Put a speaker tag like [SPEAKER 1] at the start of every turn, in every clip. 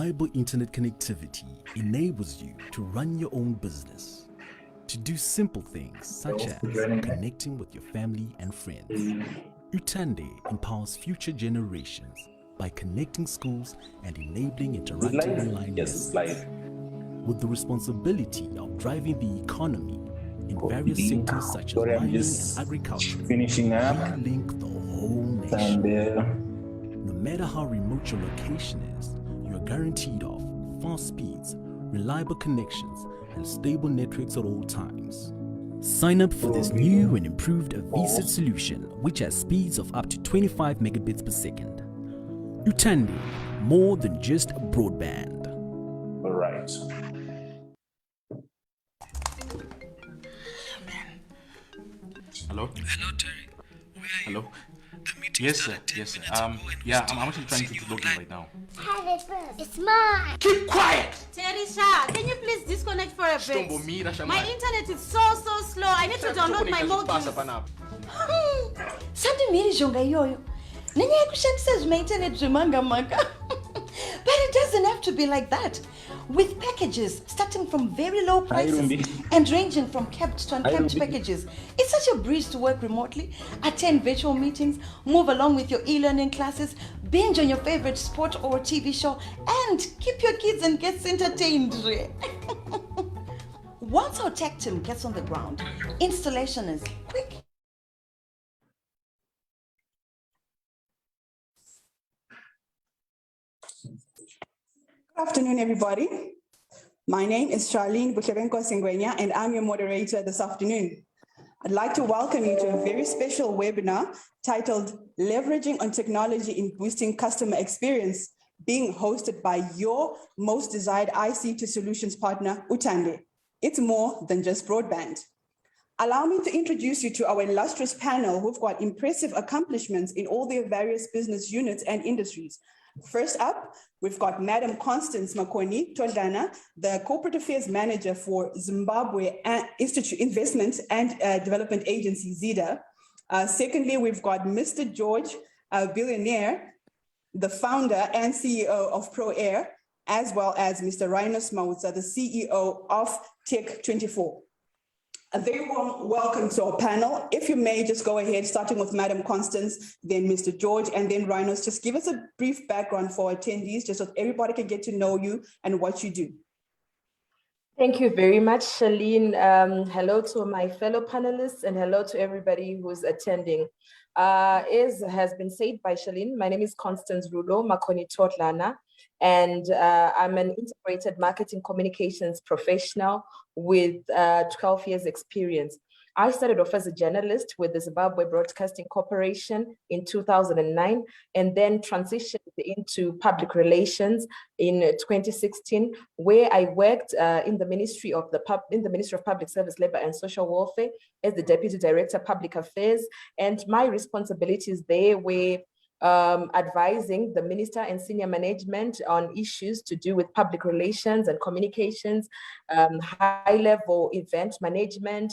[SPEAKER 1] Reliable internet connectivity enables you to run your own business, to do simple things such as connecting with your family and friends. Utande empowers future generations by connecting schools and enabling interactive online lessons, with the responsibility of driving the economy in various sectors such as mining and agriculture.
[SPEAKER 2] Finishing up.
[SPEAKER 1] We link the whole nation. No matter how remote your location is, you are guaranteed of fast speeds, reliable connections, and stable networks at all times. Sign up for this new and improved VSIT solution, which has speeds of up to 25 megabits per second. Utande, more than just broadband.
[SPEAKER 2] All right.
[SPEAKER 3] Hello?
[SPEAKER 4] Hello, Terry. Where are
[SPEAKER 3] Hello?
[SPEAKER 4] you? The meeting
[SPEAKER 3] Yes, sir.
[SPEAKER 4] started 10
[SPEAKER 3] Yes, sir.
[SPEAKER 4] minutes ago and
[SPEAKER 3] Yeah,
[SPEAKER 4] you still
[SPEAKER 3] I'm actually trying
[SPEAKER 4] haven't
[SPEAKER 3] to
[SPEAKER 4] seen
[SPEAKER 3] log
[SPEAKER 4] your
[SPEAKER 3] in
[SPEAKER 4] line.
[SPEAKER 3] right now.
[SPEAKER 5] Have it first. It's mine.
[SPEAKER 3] Keep quiet!
[SPEAKER 6] Terisha, can you please disconnect for a bit? My internet is so slow. I need to download my modules.
[SPEAKER 7] Sandimiri iyoyo nenyaya kushandisa zvemainternet zvemangamanga. But it doesn't have to be like that. With packages starting from very low prices and ranging from capped to uncapped packages, it's such a breeze to work remotely, attend virtual meetings, move along with your e-learning classes, binge on your favorite sport or TV show, and keep your kids and guests entertained. Once our tech team gets on the ground, installation is quick.
[SPEAKER 8] Good afternoon, everybody. My name is Charlene Bucherenko-Singwenya, and I'm your moderator this afternoon. I'd like to welcome you to a very special webinar titled Leveraging on Technology in Boosting Customer Experience, being hosted by your most desired ICT solutions partner, Utande. It's more than just broadband. Allow me to introduce you to our illustrious panel who've got impressive accomplishments in all their various business units and industries. First up, we've got Madam Constance Makoni Tondana, the Corporate Affairs Manager for Zimbabwe Institute Investment and Development Agency, ZIDA. Secondly, we've got Mr. George, a billionaire, the founder and CEO of ProAir, as well as Mr. Rhinos Mautsa, the CEO of Tech24. A very warm welcome to our panel. If you may just go ahead, starting with Madam Constance, then Mr. George, and then Rhinos. Just give us a brief background for attendees, just so everybody can get to know you and what you do.
[SPEAKER 9] Thank you very much, Charlene. Hello to my fellow panelists and hello to everybody who's attending. As has been said by Charlene, my name is Constance Rulo Makoni Totlana, and I'm an integrated marketing communications professional with 12 years experience. I started off as a journalist with the Zimbabwe Broadcasting Corporation in 2009, and then transitioned into public relations in 2016, where I worked in the Ministry of Public Service, Labor and Social Welfare as the Deputy Director of Public Affairs, and my responsibilities there were advising the minister and senior management on issues to do with public relations and communications, high-level event management,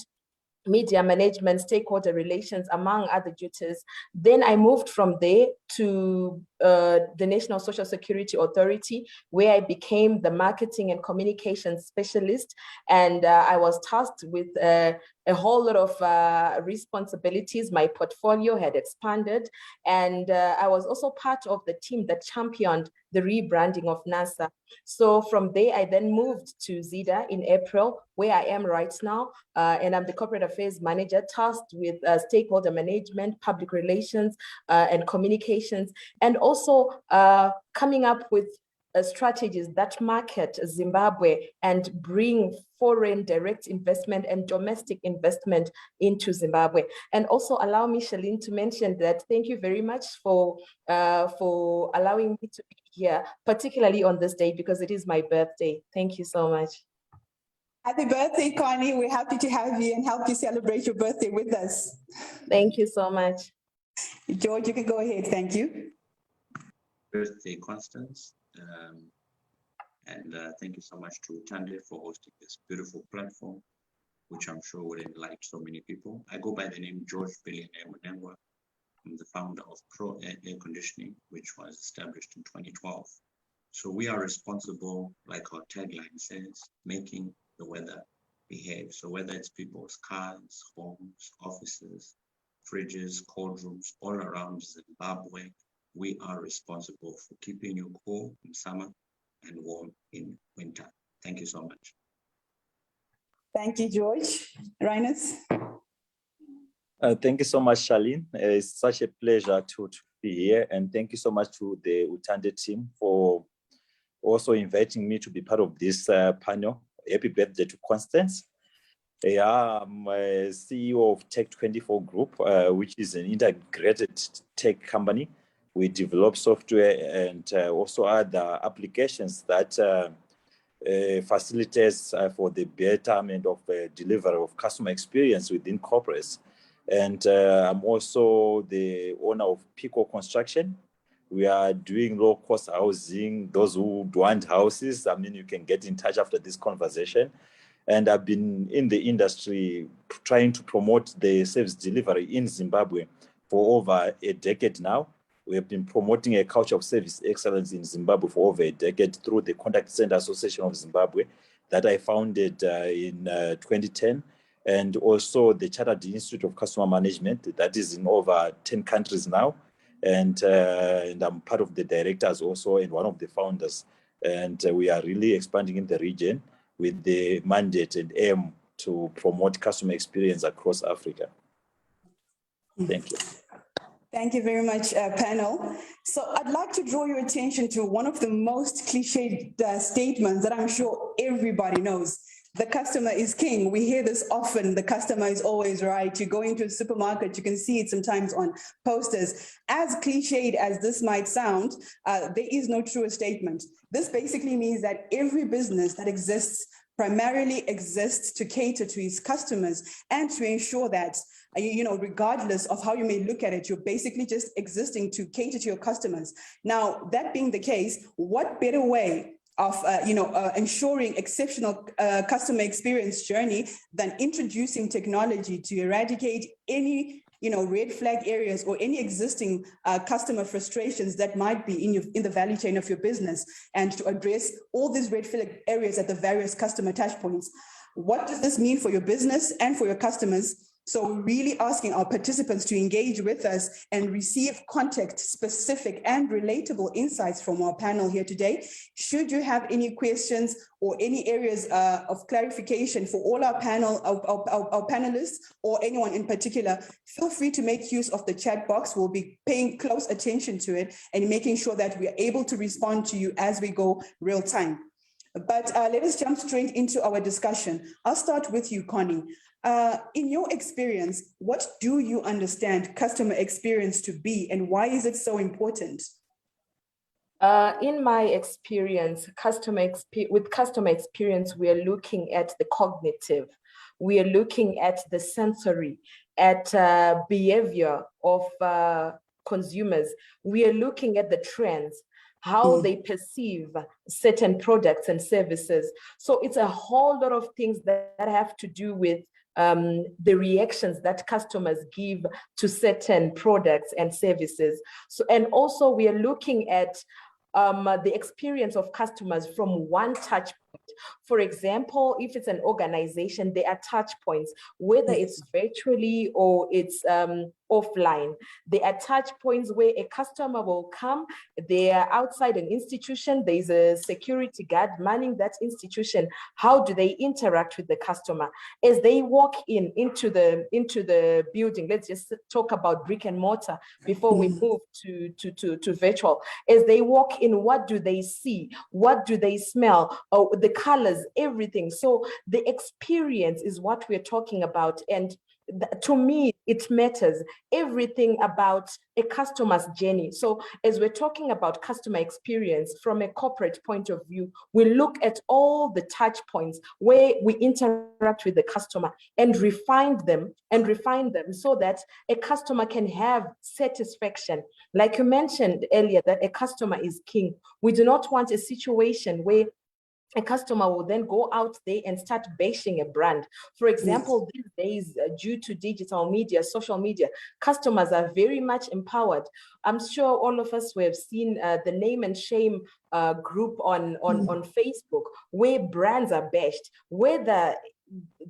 [SPEAKER 9] media management, stakeholder relations, among other duties. Then I moved from there to the National Social Security Authority, where I became the marketing and communications specialist. And I was tasked with a whole lot of responsibilities. My portfolio had expanded. And I was also part of the team that championed the rebranding of NASA. So from there, I then moved to ZIDA in April, where I am right now. And I'm the corporate affairs manager tasked with stakeholder management, public relations, and communications, and also coming up with strategies that market Zimbabwe and bring foreign direct investment and domestic investment into Zimbabwe. And also allow me, Charlene, to mention that thank you very much for allowing me to be here, particularly on this day, because it is my birthday. Thank you so much.
[SPEAKER 8] Happy birthday, Connie. We're happy to have you and help you celebrate your birthday with us.
[SPEAKER 9] Thank you so much.
[SPEAKER 8] George, you can go ahead. Thank you.
[SPEAKER 10] Birthday, Constance. Thank you so much to Tande for hosting this beautiful platform, which I'm sure will enlighten so many people. I go by the name George Billionaire Munengwa. I'm the founder of ProAir Air Conditioning, which was established in 2012 So we are responsible, like our tagline says, making the weather behave. So whether it's people's cars, homes, offices, fridges, cold rooms, all around Zimbabwe, we are responsible for keeping you cool in summer and warm in winter. Thank you so much.
[SPEAKER 8] Thank you, George. Rhinus?
[SPEAKER 11] Thank you so much, Charlene. It's such a pleasure to be here. And thank you so much to the Utande team for also inviting me to be part of this panel. Happy birthday to Constance. I'm CEO of Tech24 Group, which is an integrated tech company. We develop software and also other applications that facilitates for the betterment of delivery of customer experience within corporates. And I'm also the owner of Pico Construction. We are doing low-cost housing, those who want houses. I mean, you can get in touch after this conversation. And I've been in the industry trying to promote the service delivery in Zimbabwe for over a decade now. We have been promoting a culture of service excellence in Zimbabwe for over a decade through the Contact Center Association of Zimbabwe that I founded in 2010, and also the Chartered Institute of Customer Management that is in over 10 countries now. And I'm part of the directors also and one of the founders. And we are really expanding in the region with the mandate and aim to promote customer experience across Africa. Thank you.
[SPEAKER 8] Thank you very much, panel. So I'd like to draw your attention to one of the most cliched statements that I'm sure everybody knows. The customer is king. We hear this often. The customer is always right. You go into a supermarket, you can see it sometimes on posters. As cliched as this might sound, there is no truer statement. This basically means that every business that exists primarily exists to cater to its customers and to ensure that, regardless of how you may look at it, you're basically just existing to cater to your customers. Now, that being the case, what better way of ensuring exceptional customer experience journey than introducing technology to eradicate any red flag areas or any existing customer frustrations that might be in the value chain of your business, and to address all these red flag areas at the various customer touch points. What does this mean for your business and for your customers? So we're really asking our participants to engage with us and receive context-specific and relatable insights from our panel here today. Should you have any questions or any areas of clarification for all our panel, our panelists, or anyone in particular, feel free to make use of the chat box. We'll be paying close attention to it and making sure that we are able to respond to you as we go real time. But let us jump straight into our discussion. I'll start with you, Connie. In your experience, what do you understand customer experience to be, and why is it so important?
[SPEAKER 9] In my experience, with customer experience, we are looking at the cognitive, we are looking at the sensory, at behavior of consumers. We are looking at the trends, how they perceive certain products and services. So it's a whole lot of things that have to do with the reactions that customers give to certain products and services. So, and also we are looking at the experience of customers from one touch point. For example, if it's an organization, there are touch points, whether it's virtually or it's offline. There are touch points where a customer will come, they are outside an institution, there's a security guard manning that institution. How do they interact with the customer? As they walk into the building, let's just talk about brick and mortar before we move to virtual. As they walk in, what do they see? What do they smell? Oh, the colors, everything. So the experience is what we're talking about. And to me, it matters everything about a customer's journey. So as we're talking about customer experience from a corporate point of view, we look at all the touch points where we interact with the customer and refine them so that a customer can have satisfaction. Like you mentioned earlier, that a customer is king. We do not want a situation where a customer will then go out there and start bashing a brand. For example, these days, due to digital media, social media, customers are very much empowered. I'm sure all of us who have seen the name and shame group on Facebook, where brands are bashed, whether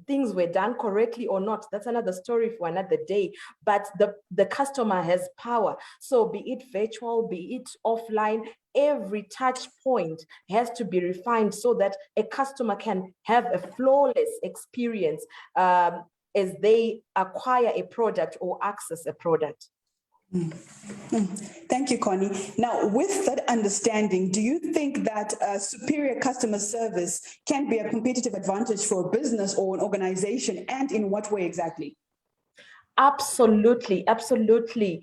[SPEAKER 9] things were done correctly or not, that's another story for another day. But the customer has power. So be it virtual, be it offline, every touch point has to be refined so that a customer can have a flawless experience as they acquire a product or access a product.
[SPEAKER 8] Thank you, Connie. Now, with that understanding, do you think that superior customer service can be a competitive advantage for a business or an organization, and in what way exactly?
[SPEAKER 9] Absolutely, absolutely.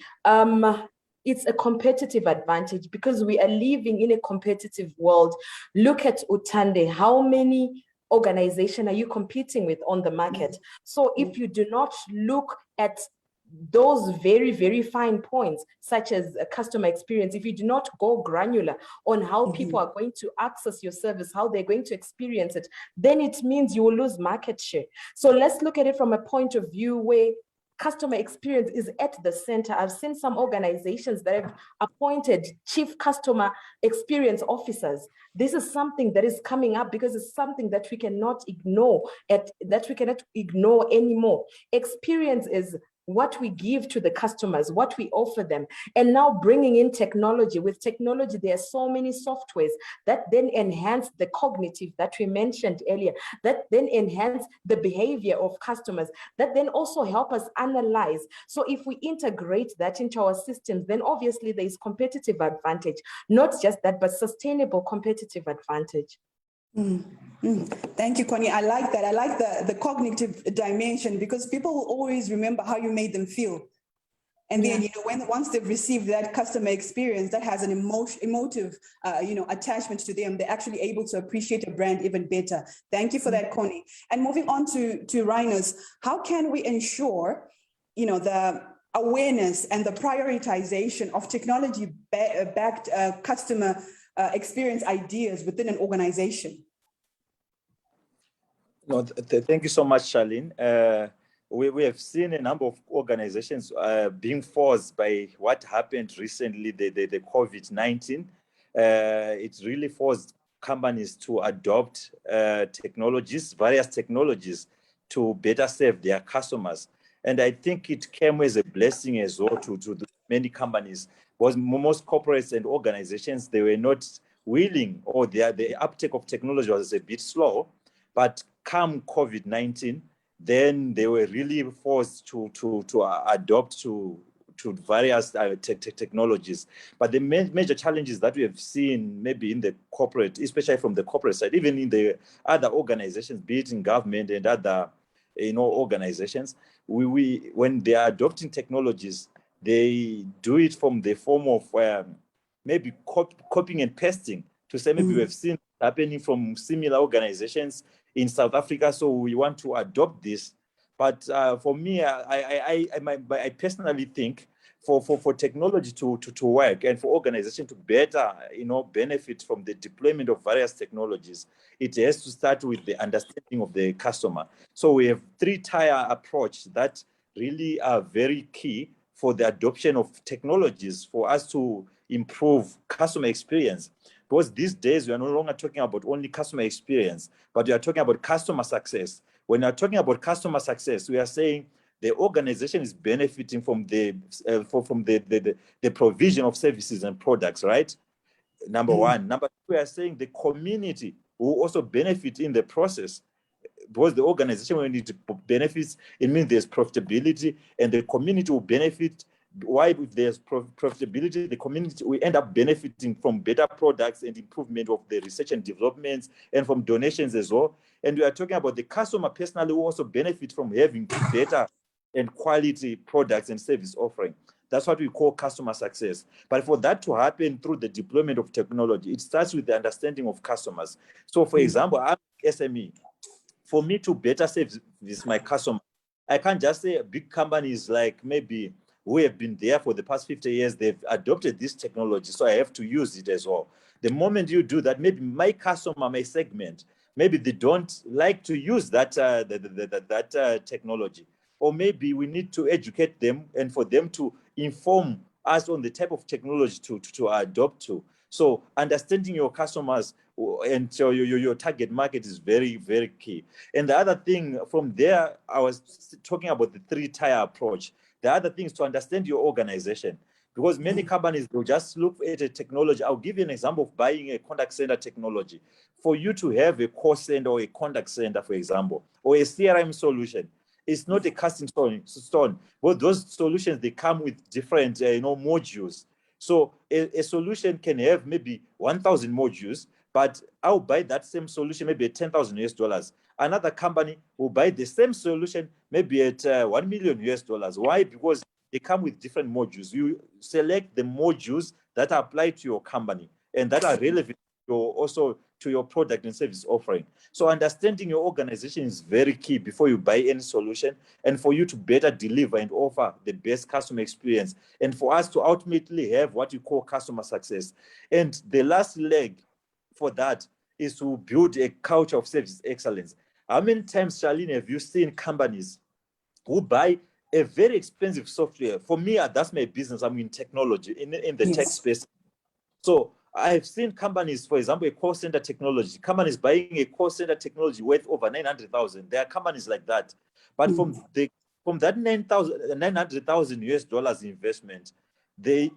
[SPEAKER 9] It's a competitive advantage because we are living in a competitive world. Look at Utande. How many organizations are you competing with on the market? So if you do not look at those very, very fine points, such as a customer experience, if you do not go granular on how people are going to access your service, how they're going to experience it, then it means you will lose market share. So let's look at it from a point of view where customer experience is at the center. I've seen some organizations that have appointed chief customer experience officers. This is something that is coming up because it's something that we cannot ignore, anymore. Experience is what we give to the customers, what we offer them. And now bringing in technology. With technology, there are so many softwares that then enhance the cognitive that we mentioned earlier, that then enhance the behavior of customers, that then also help us analyze. So if we integrate that into our systems, then obviously there is competitive advantage. Not just that, but sustainable competitive advantage.
[SPEAKER 8] Thank you, Connie. I like that. I like the cognitive dimension, because people will always remember how you made them feel. And then, once they've received that customer experience that has an emotive, attachment to them, they're actually able to appreciate a brand even better. Thank you for that, Connie. And moving on to Rhinus, how can we ensure, the awareness and the prioritization of technology-backed customer experience ideas within an organization?
[SPEAKER 11] No, thank you so much, Charlene. We have seen a number of organizations being forced by what happened recently, the COVID-19. It really forced companies to adopt various technologies to better serve their customers. And I think it came as a blessing as well to many companies. Was most corporates and organizations, they were not willing, or the uptake of technology was a bit slow. But come COVID-19, then they were really forced to adopt to various technologies. But the major challenges that we have seen, maybe in the corporate, especially from the corporate side, even in the other organizations, be it in government and other organizations, when they are adopting technologies, they do it from the form of maybe copying and pasting, to say maybe we have seen happening from similar organizations in South Africa, so we want to adopt this. But for me, I personally think for technology to work and for organization to better benefit from the deployment of various technologies, it has to start with the understanding of the customer. So we have 3-tier approach that really are very key for the adoption of technologies for us to improve customer experience. Because these days, we are no longer talking about only customer experience, but we are talking about customer success. When we are talking about customer success, we are saying the organization is benefiting from the provision of services and products, right? Number one. Number two, we are saying the community will also benefit in the process. Because the organization, when it benefits, it means there's profitability, and the community will benefit. Why? If there's profitability, the community will end up benefiting from better products and improvement of the research and developments, and from donations as well. And we are talking about the customer personally will also benefit from having better and quality products and service offering. That's what we call customer success. But for that to happen through the deployment of technology, it starts with the understanding of customers. So, for example, I'm SME. For me to better serve my customer, I can't just say big companies like maybe who have been there for the past 50 years, they've adopted this technology, so I have to use it as well. The moment you do that, maybe my customer may segment, maybe they don't like to use that technology, or maybe we need to educate them and for them to inform us on the type of technology to adopt to. So understanding your customers and your target market is very, very key. And the other thing from there, I was talking about the 3-tier approach. The other thing is to understand your organization, because many companies will just look at a technology. I'll give you an example of buying a contact center technology. For you to have a call center or a contact center, for example, or a CRM solution, it's not a casting stone. Well, those solutions, they come with different modules. So a solution can have maybe 1,000 modules, but I'll buy that same solution maybe at $10,000. Another company will buy the same solution maybe at $1 million. Why? Because they come with different modules. You select the modules that apply to your company and that are relevant also to your product and service offering. So understanding your organization is very key before you buy any solution, and for you to better deliver and offer the best customer experience, and for us to ultimately have what you call customer success. And the last leg for that is to build a culture of service excellence. How many times, Charlene, have you seen companies who buy a very expensive software? For me, that's my business. I'm in technology, in the tech space. So I've seen companies, for example, a call center technology, companies buying a call center technology worth over 900,000. There are companies like that. But from that $900,000 investment, the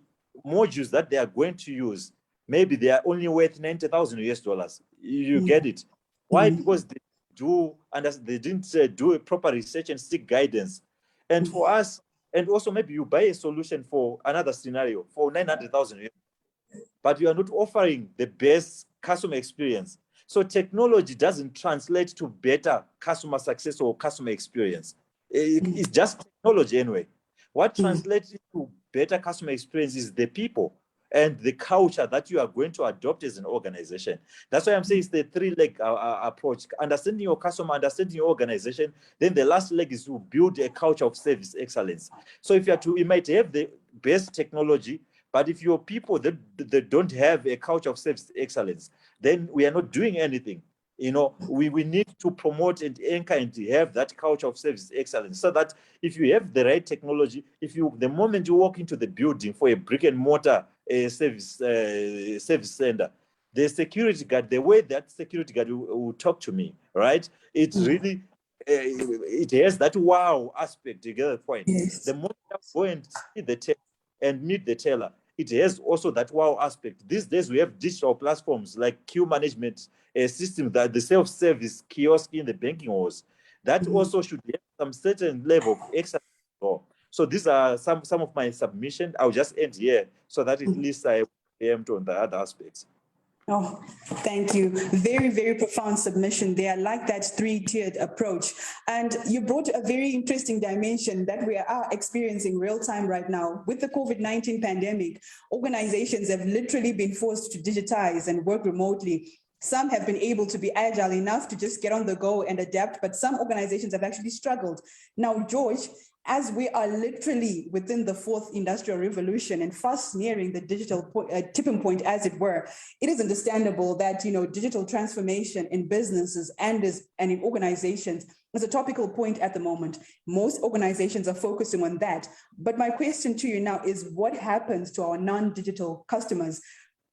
[SPEAKER 11] modules that they are going to use, maybe they are only worth $90,000. You get it? Why? Because they didn't do a proper research and seek guidance. And for us, and also maybe you buy a solution for another scenario for 900,000, but you are not offering the best customer experience. So technology doesn't translate to better customer success or customer experience. It's just technology anyway. What translates to better customer experience is the people and the culture that you are going to adopt as an organization. That's why I'm saying it's the 3-leg approach. Understanding your customer, understanding your organization. Then the last leg is to build a culture of service excellence. So if you might have the best technology, but if your people that don't have a culture of service excellence, then we are not doing anything. We need to promote and anchor and have that culture of service excellence, so that if you have the right technology, the moment you walk into the building for a brick and mortar service center, the security guard, the way that security guard will talk to me, right? It's really, it has that wow aspect. You get the point? The moment I go and see the teller and meet the teller, it has also that wow aspect. These days we have digital platforms like queue management system, that the self-service kiosk in the banking halls, that also should have some certain level of excellence. So these are some of my submission. I'll just end here so that at least I am on the other aspects.
[SPEAKER 8] Oh, thank you. Very, very profound submission there. I like that 3-tiered approach. And you brought a very interesting dimension that we are experiencing real time right now. With the COVID-19 pandemic, organizations have literally been forced to digitize and work remotely. Some have been able to be agile enough to just get on the go and adapt, but some organizations have actually struggled. Now, George, as we are literally within the 4th industrial revolution and fast nearing the digital tipping point, as it were, it is understandable that digital transformation in businesses and in organizations is a topical point at the moment. Most organizations are focusing on that. But my question to you now is, what happens to our non-digital customers?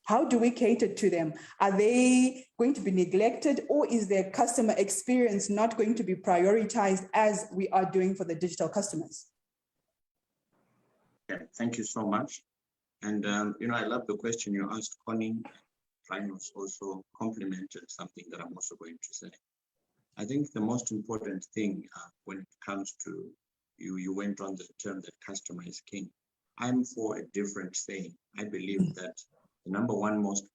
[SPEAKER 8] How do we cater to them? Are they going to be neglected, or is their customer experience not going to be prioritized as we are doing for the digital customers?
[SPEAKER 10] Yeah, thank you so much. And, I love the question you asked, Connie. Rhinos also complimented something that I'm also going to say. I think the most important thing when it comes to, you went on the term that customer is king. I'm for a different saying. I believe that the number one most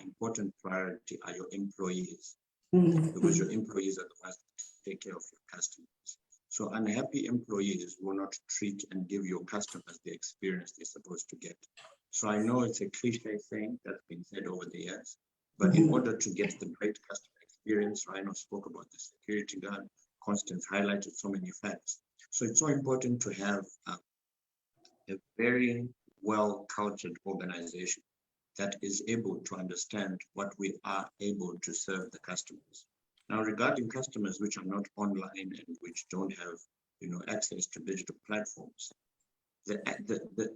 [SPEAKER 10] important priority are your employees, because your employees are the ones that take care of your customers. So unhappy employees will not treat and give your customers the experience they're supposed to get. So I know it's a cliche saying that's been said over the years, but in order to get the great customer experience, Rhino spoke about the security guard, Constance highlighted so many facts. So it's so important to have a very well-cultured organization that is able to understand what we are able to serve the customers. Now, regarding customers which are not online and which don't have, access to digital platforms,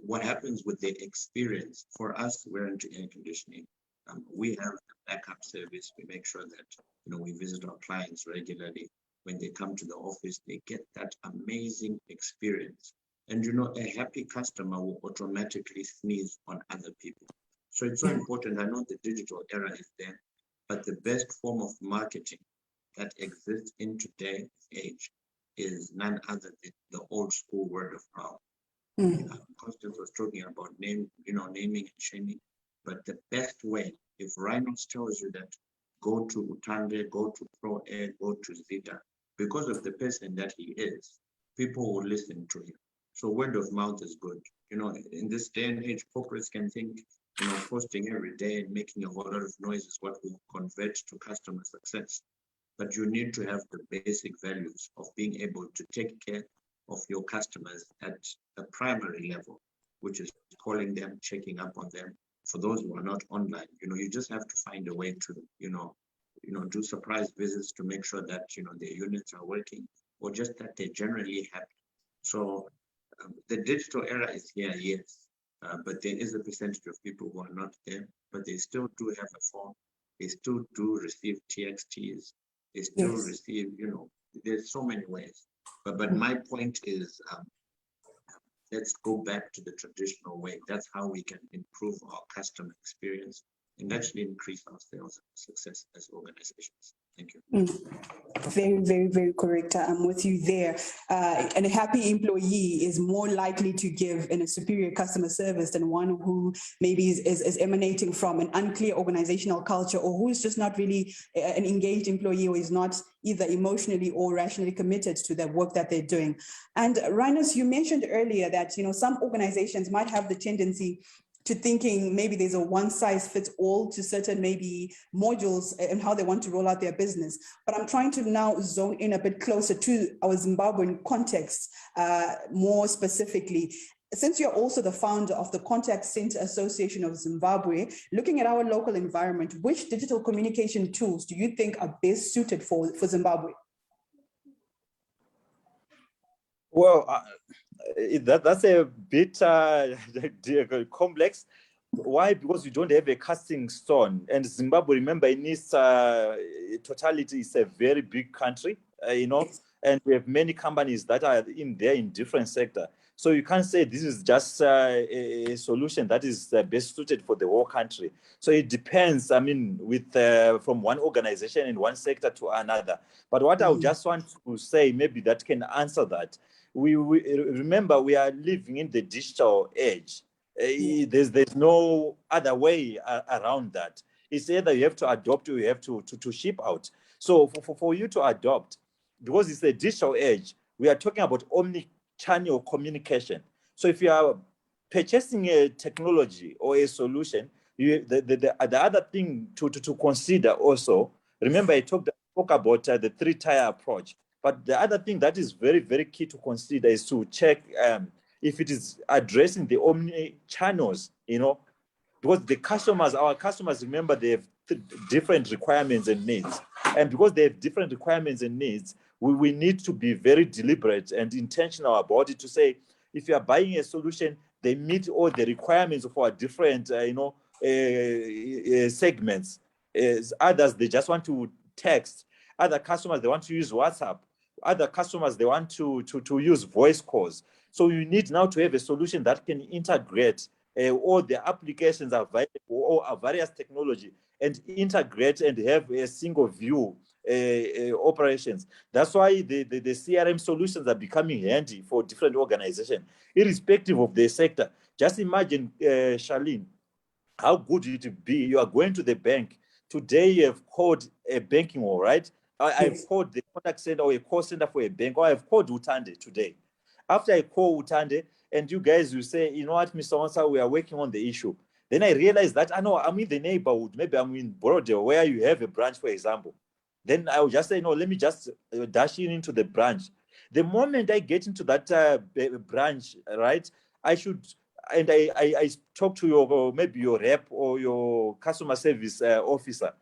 [SPEAKER 10] what happens with their experience, for us, we're into air conditioning. We have a backup service. We make sure that, we visit our clients regularly. When they come to the office, they get that amazing experience. And, a happy customer will automatically sneeze on other people. So it's so important. I know the digital era is there, but the best form of marketing that exists in today's age is none other than the old school word of mouth. Constance was talking about naming and shaming, but the best way, if Rhinos tells you that go to Utande, go to Pro Air, go to Zeta, because of the person that he is, people will listen to him. So word of mouth is good. In this day and age, corporates can think, posting every day and making a whole lot of noise is what will convert to customer success. But you need to have the basic values of being able to take care of your customers at a primary level, which is calling them, checking up on them. For those who are not online, you just have to find a way to, do surprise visits to make sure that, their units are working, or just that they're generally happy. So the digital era is here, yes, but there is a percentage of people who are not there, but they still do have a phone. They still do receive TXTs. They still receive, there's so many ways. But my point is, let's go back to the traditional way. That's how we can improve our customer experience and actually increase our sales success as organizations. Thank you.
[SPEAKER 8] Very, very, very correct. I'm with you there. And a happy employee is more likely to give in a superior customer service than one who maybe is emanating from an unclear organizational culture, or who is just not really an engaged employee, or is not either emotionally or rationally committed to the work that they're doing. And Rhinos, you mentioned earlier that some organizations might have the tendency to thinking maybe there's a one size fits all to certain maybe modules and how they want to roll out their business. But I'm trying to now zone in a bit closer to our Zimbabwean context, more specifically. Since you're also the founder of the Contact Center Association of Zimbabwe, looking at our local environment, which digital communication tools do you think are best suited for Zimbabwe?
[SPEAKER 11] Well, that's a bit complex. Why? Because you don't have a casting stone. And Zimbabwe, remember, in its totality, is a very big country, and we have many companies that are in there in different sectors. So you can't say this is just a solution that is best suited for the whole country. So it depends, from one organization in one sector to another. But what I would just want to say, maybe that can answer that. We remember we are living in the digital age. There's no other way around that. It's either you have to adopt or you have to ship out. So for you to adopt, because it's a digital age, we are talking about omni-channel communication. So if you are purchasing a technology or a solution, the other thing to consider also, remember I spoke about the three-tier approach. But the other thing that is very, very key to consider is to check if it is addressing the omni channels, because our customers, remember, they have different requirements and needs. And because they have different requirements and needs, we need to be very deliberate and intentional about it to say, if you are buying a solution, they meet all the requirements of our different, segments. Others, they just want to text. Other customers, they want to use WhatsApp. Other customers, they want to use voice calls. So you need now to have a solution that can integrate all the applications available or various technology and integrate and have a single view operations. That's why the CRM solutions are becoming handy for different organizations, irrespective of the sector. Just imagine, Charlene, how good it would be. You are going to the bank. Today you have called a banking hall, right? I've called the contact center or a call center for a bank, or I've called Utande today. After I call Utande, and you guys will say, you know what, Mr. Onsa, we are working on the issue. Then I realized that, I'm in the neighborhood. Maybe I'm in Borodale, where you have a branch, for example. Then I will just say, no, let me just dash into the branch. The moment I get into that branch, right, and I talk to your maybe your rep or your customer service officer,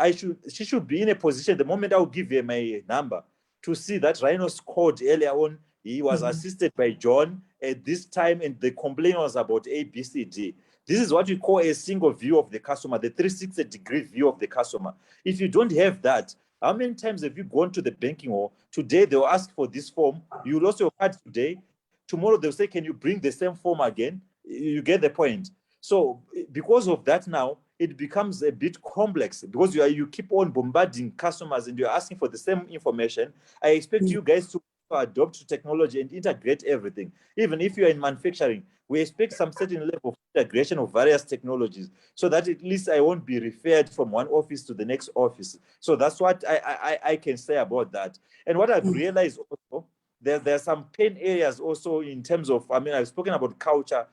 [SPEAKER 11] she should be in a position the moment I will give her my number to see that Rhino's called earlier on. He was assisted by John at this time, and the complaint was about A, B, C, D. This is what we call a single view of the customer, the 360-degree view of the customer. If you don't have that, how many times have you gone to the banking hall? Today they'll ask for this form. You lost your card today. Tomorrow they'll say, can you bring the same form again? You get the point. So because of that now, it becomes a bit complex because you keep on bombarding customers and you're asking for the same information. I expect you guys to adopt technology and integrate everything. Even if you're in manufacturing, we expect some certain level of integration of various technologies so that at least I won't be referred from one office to the next office. So that's what I can say about that. And what I've realized also, there are some pain areas also in terms of, I mean, I've spoken about culture,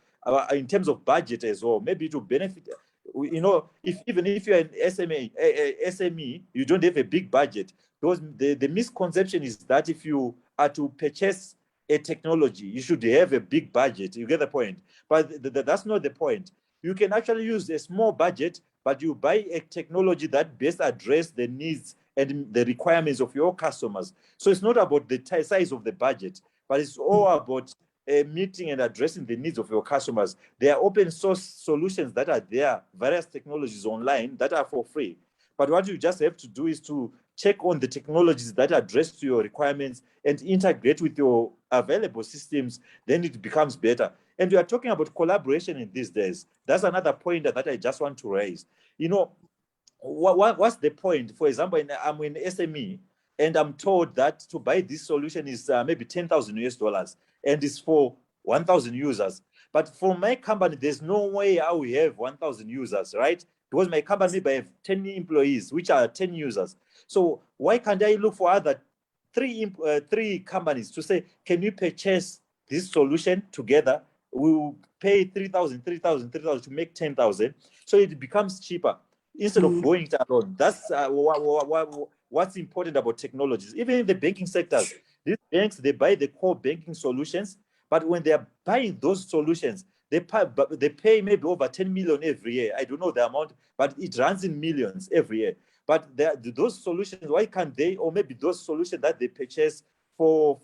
[SPEAKER 11] in terms of budget as well. Maybe to benefit, you know, even if you're an SME, you don't have a big budget. Because the misconception is that if you are to purchase a technology, you should have a big budget. You get the point. But that's not the point. You can actually use a small budget, but you buy a technology that best address the needs and the requirements of your customers. So it's not about the size of the budget, but it's all about meeting and addressing the needs of your customers. There are open source solutions that are there, various technologies online that are for free. But what you just have to do is to check on the technologies that address to your requirements and integrate with your available systems, then it becomes better. And we are talking about collaboration in these days. That's another point that I just want to raise. You know, what's the point? For example, I'm in SME and I'm told that to buy this solution is maybe 10,000 US dollars and it's for 1,000 users. But for my company, there's no way I will have 1,000 users, right? Because my company maybe have 10 employees, which are 10 users. So why can't I look for other three companies to say, can you purchase this solution together? We will pay 3,000 to make 10,000. So it becomes cheaper instead of going it alone. That's what's important about technologies. Even in the banking sectors, these banks, they buy the core banking solutions, but when they are buying those solutions, they pay maybe over 10 million every year. I don't know the amount, but it runs in millions every year. But those solutions, why can't they, or maybe those solutions that they purchase for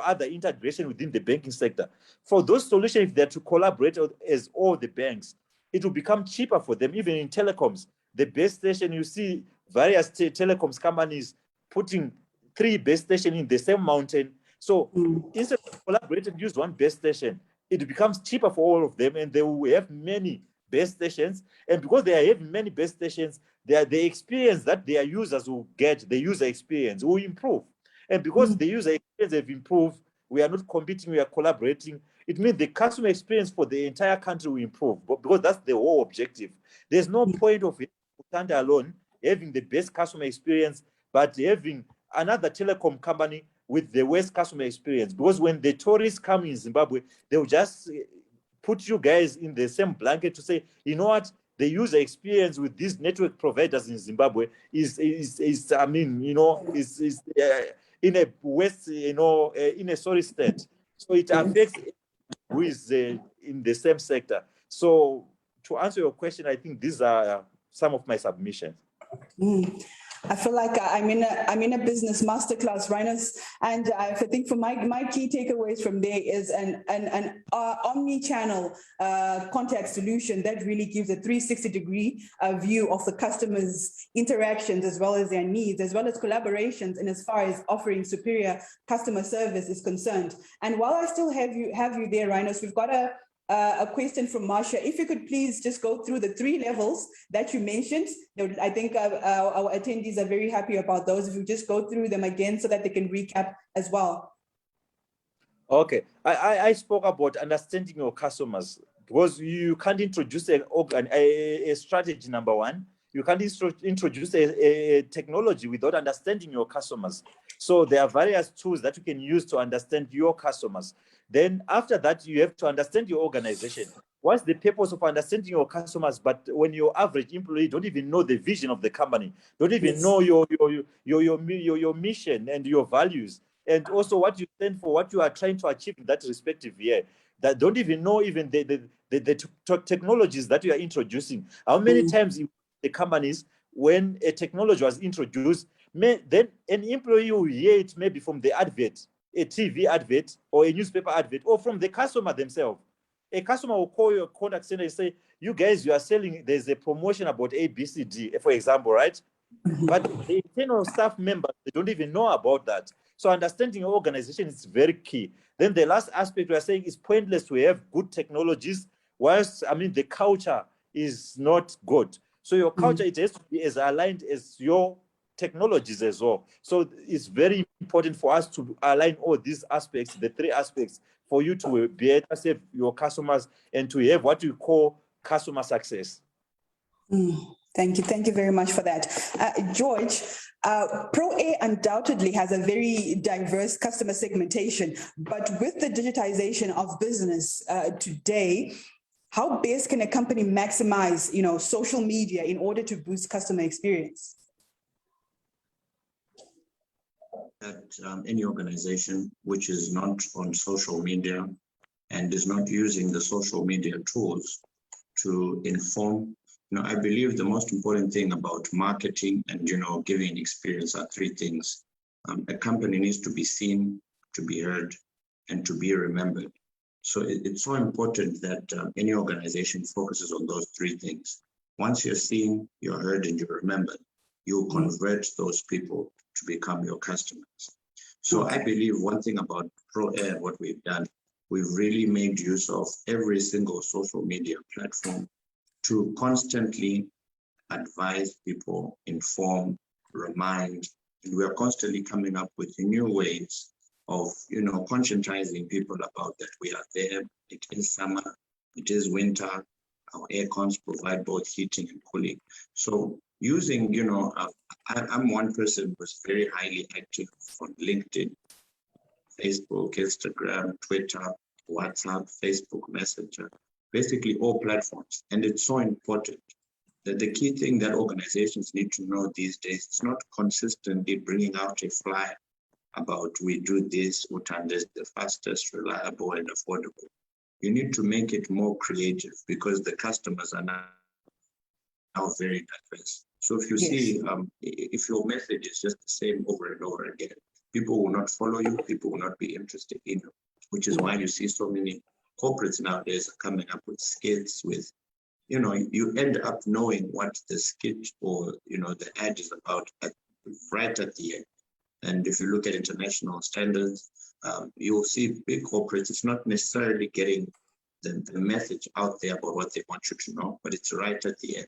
[SPEAKER 11] other integration within the banking sector, for those solutions, if they're to collaborate as all the banks, it will become cheaper for them. Even in telecoms, the base station, you see various telecoms companies putting 3 base stations in the same mountain. So instead of collaborating, use one base station, it becomes cheaper for all of them, and they will have many base stations. And because they have many base stations, the experience that their users will get, the user experience will improve. And because the user experience have improved, we are not competing, we are collaborating. It means the customer experience for the entire country will improve, because that's the whole objective. There's no point of stand alone, having the best customer experience, but having another telecom company with the worst customer experience. Because when the tourists come in Zimbabwe, they'll just put you guys in the same blanket to say, you know what, the user experience with these network providers in Zimbabwe is I mean, you know, is in a worst, you know, in a sorry state. So it affects who is in the same sector. So to answer your question, I think these are some of my submissions.
[SPEAKER 8] I feel like I'm in a business masterclass, Rhinos, and I think for my key takeaways from there is an omni-channel contact solution that really gives a 360-degree view of the customer's interactions as well as their needs, as well as collaborations, and as far as offering superior customer service is concerned. And while I still have you there, Rhinos, we've got a question from Marsha. If you could please just go through the 3 levels that you mentioned. I think our attendees are very happy about those. If you just go through them again so that they can recap as well.
[SPEAKER 11] Okay, I spoke about understanding your customers, because you can't introduce a strategy, number 1. You can't introduce a technology without understanding your customers. So there are various tools that you can use to understand your customers. Then after that, you have to understand your organization. What's the purpose of understanding your customers? But when your average employee don't even know the vision of the company, don't even know your mission and your values, and also what you stand for, what you are trying to achieve in that respective year, that don't even know even the technologies that you are introducing. How many times in the companies, when a technology was introduced, then an employee will hear it maybe from the advert, a TV advert or a newspaper advert, or from the customer themselves. A customer will call your contact center and say, you guys, you are selling, there's a promotion about ABCD, for example, right? But the internal staff members, they don't even know about that. So understanding your organization is very key. Then the last aspect we are saying is pointless to have good technologies, whilst, I mean, the culture is not good. So your culture, it has to be as aligned as your technologies as well. So it's very important for us to align all these aspects, the three aspects, for you to be able to serve your customers and to have what we call customer success.
[SPEAKER 8] Thank you. Thank you very much for that. George, Pro-A undoubtedly has a very diverse customer segmentation, but with the digitization of business today, how best can a company maximize, social media in order to boost customer experience?
[SPEAKER 10] That any organization which is not on social media and is not using the social media tools to inform, I believe the most important thing about marketing and, giving experience are three things. A company needs to be seen, to be heard, and to be remembered. So it's so important that any organization focuses on those three things. Once you're seen, you're heard, and you're remembered, you'll convert those people to become your customers. So I believe one thing about Pro-A, what we've done, we've really made use of every single social media platform to constantly advise people, inform, remind, and we are constantly coming up with new ways of, conscientizing people about that we are there. It is summer, it is winter, our air cons provide both heating and cooling. So using, I'm one person who's very highly active on LinkedIn, Facebook, Instagram, Twitter, WhatsApp, Facebook Messenger, basically all platforms. And it's so important that the key thing that organizations need to know these days, it's not consistently bringing out a flyer about we do this, Utan is the fastest, reliable, and affordable. You need to make it more creative because the customers are now very diverse. So if you see, if your message is just the same over and over again, people will not follow you, people will not be interested in you, which is why you see so many corporates nowadays are coming up with skits with, you end up knowing what the skit or, the ad is about right at the end. And if you look at international standards, you'll see big corporates, it's not necessarily getting the message out there about what they want you to know, but it's right at the end.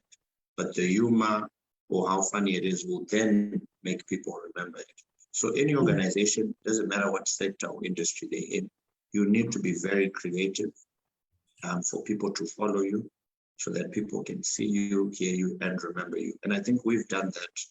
[SPEAKER 10] But the humor or how funny it is will then make people remember it. So any organization, doesn't matter what sector or industry they're in, you need to be very creative for people to follow you so that people can see you, hear you, and remember you. And I think we've done that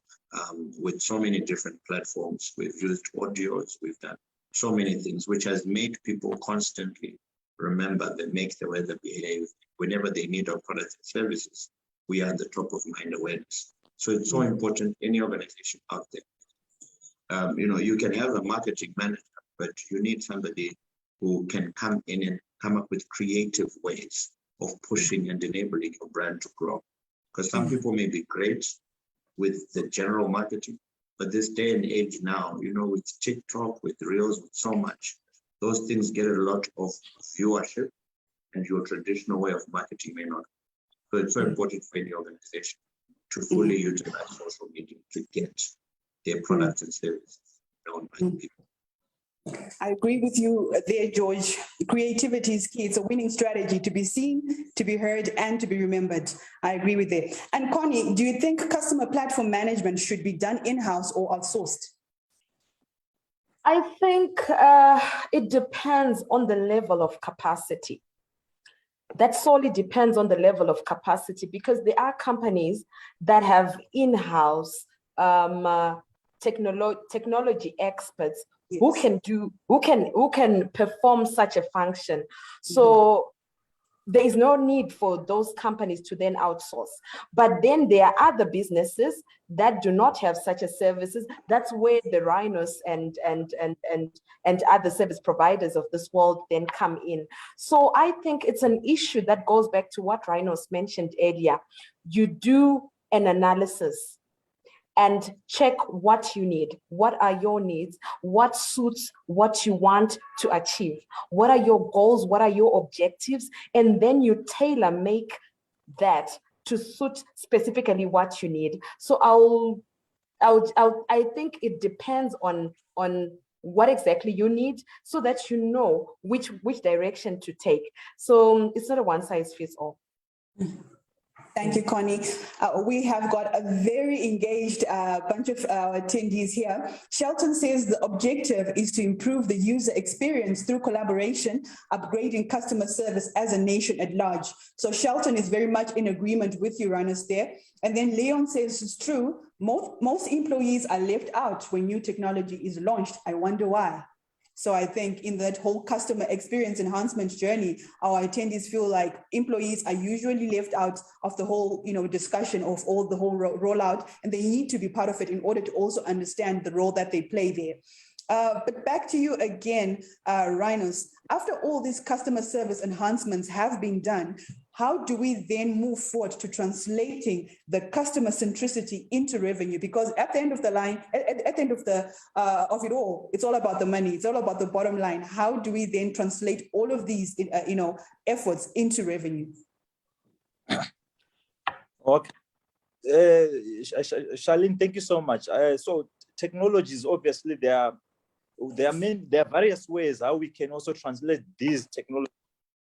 [SPEAKER 10] with so many different platforms. We've used audios, we've done so many things, which has made people constantly remember the Make the Weather Behave. Whenever they need our products and services, we are at the top of mind awareness. So it's so important, any organization out there. You can have a marketing manager, but you need somebody who can come in and come up with creative ways of pushing and enabling your brand to grow. Because some people may be great with the general marketing, but this day and age now, with TikTok, with Reels, with so much, those things get a lot of viewership and your traditional way of marketing may not. So it's so important for any organization to fully utilize social media to get their products and services known by people.
[SPEAKER 8] I agree with you there, George. Creativity is key. It's a winning strategy to be seen, to be heard, and to be remembered. I agree with it. And Connie, do you think customer platform management should be done in-house or outsourced?
[SPEAKER 9] I think it depends on the level of capacity. That solely depends on the level of capacity because there are companies that have in-house technology experts who can perform such a function. So there is no need for those companies to then outsource. But then there are other businesses that do not have such a services. That's where the rhinos and other service providers of this world then come in. So I think it's an issue that goes back to what Rhinos mentioned earlier. You do an analysis and check what you need. What are your needs? What suits what you want to achieve? What are your goals? What are your objectives? And then you tailor make that to suit specifically what you need. So I think it depends on what exactly you need so that you know which direction to take. So it's not a one size fits all.
[SPEAKER 8] Thank you, Connie. We have got a very engaged bunch of attendees here. Shelton says the objective is to improve the user experience through collaboration, upgrading customer service as a nation at large. So Shelton is very much in agreement with you, Ranus, there. And then Leon says it's true. Most employees are left out when new technology is launched. I wonder why. So I think in that whole customer experience enhancement journey, our attendees feel like employees are usually left out of the whole, discussion of all the whole rollout, and they need to be part of it in order to also understand the role that they play there. But back to you again, Rhinos. After all these customer service enhancements have been done, how do we then move forward to translating the customer centricity into revenue? Because at the end of the line, at the end of of it all, it's all about the money. It's all about the bottom line. How do we then translate all of these, efforts into revenue?
[SPEAKER 11] Okay, Charlene, thank you so much. So technologies, obviously, there are various ways how we can also translate these technologies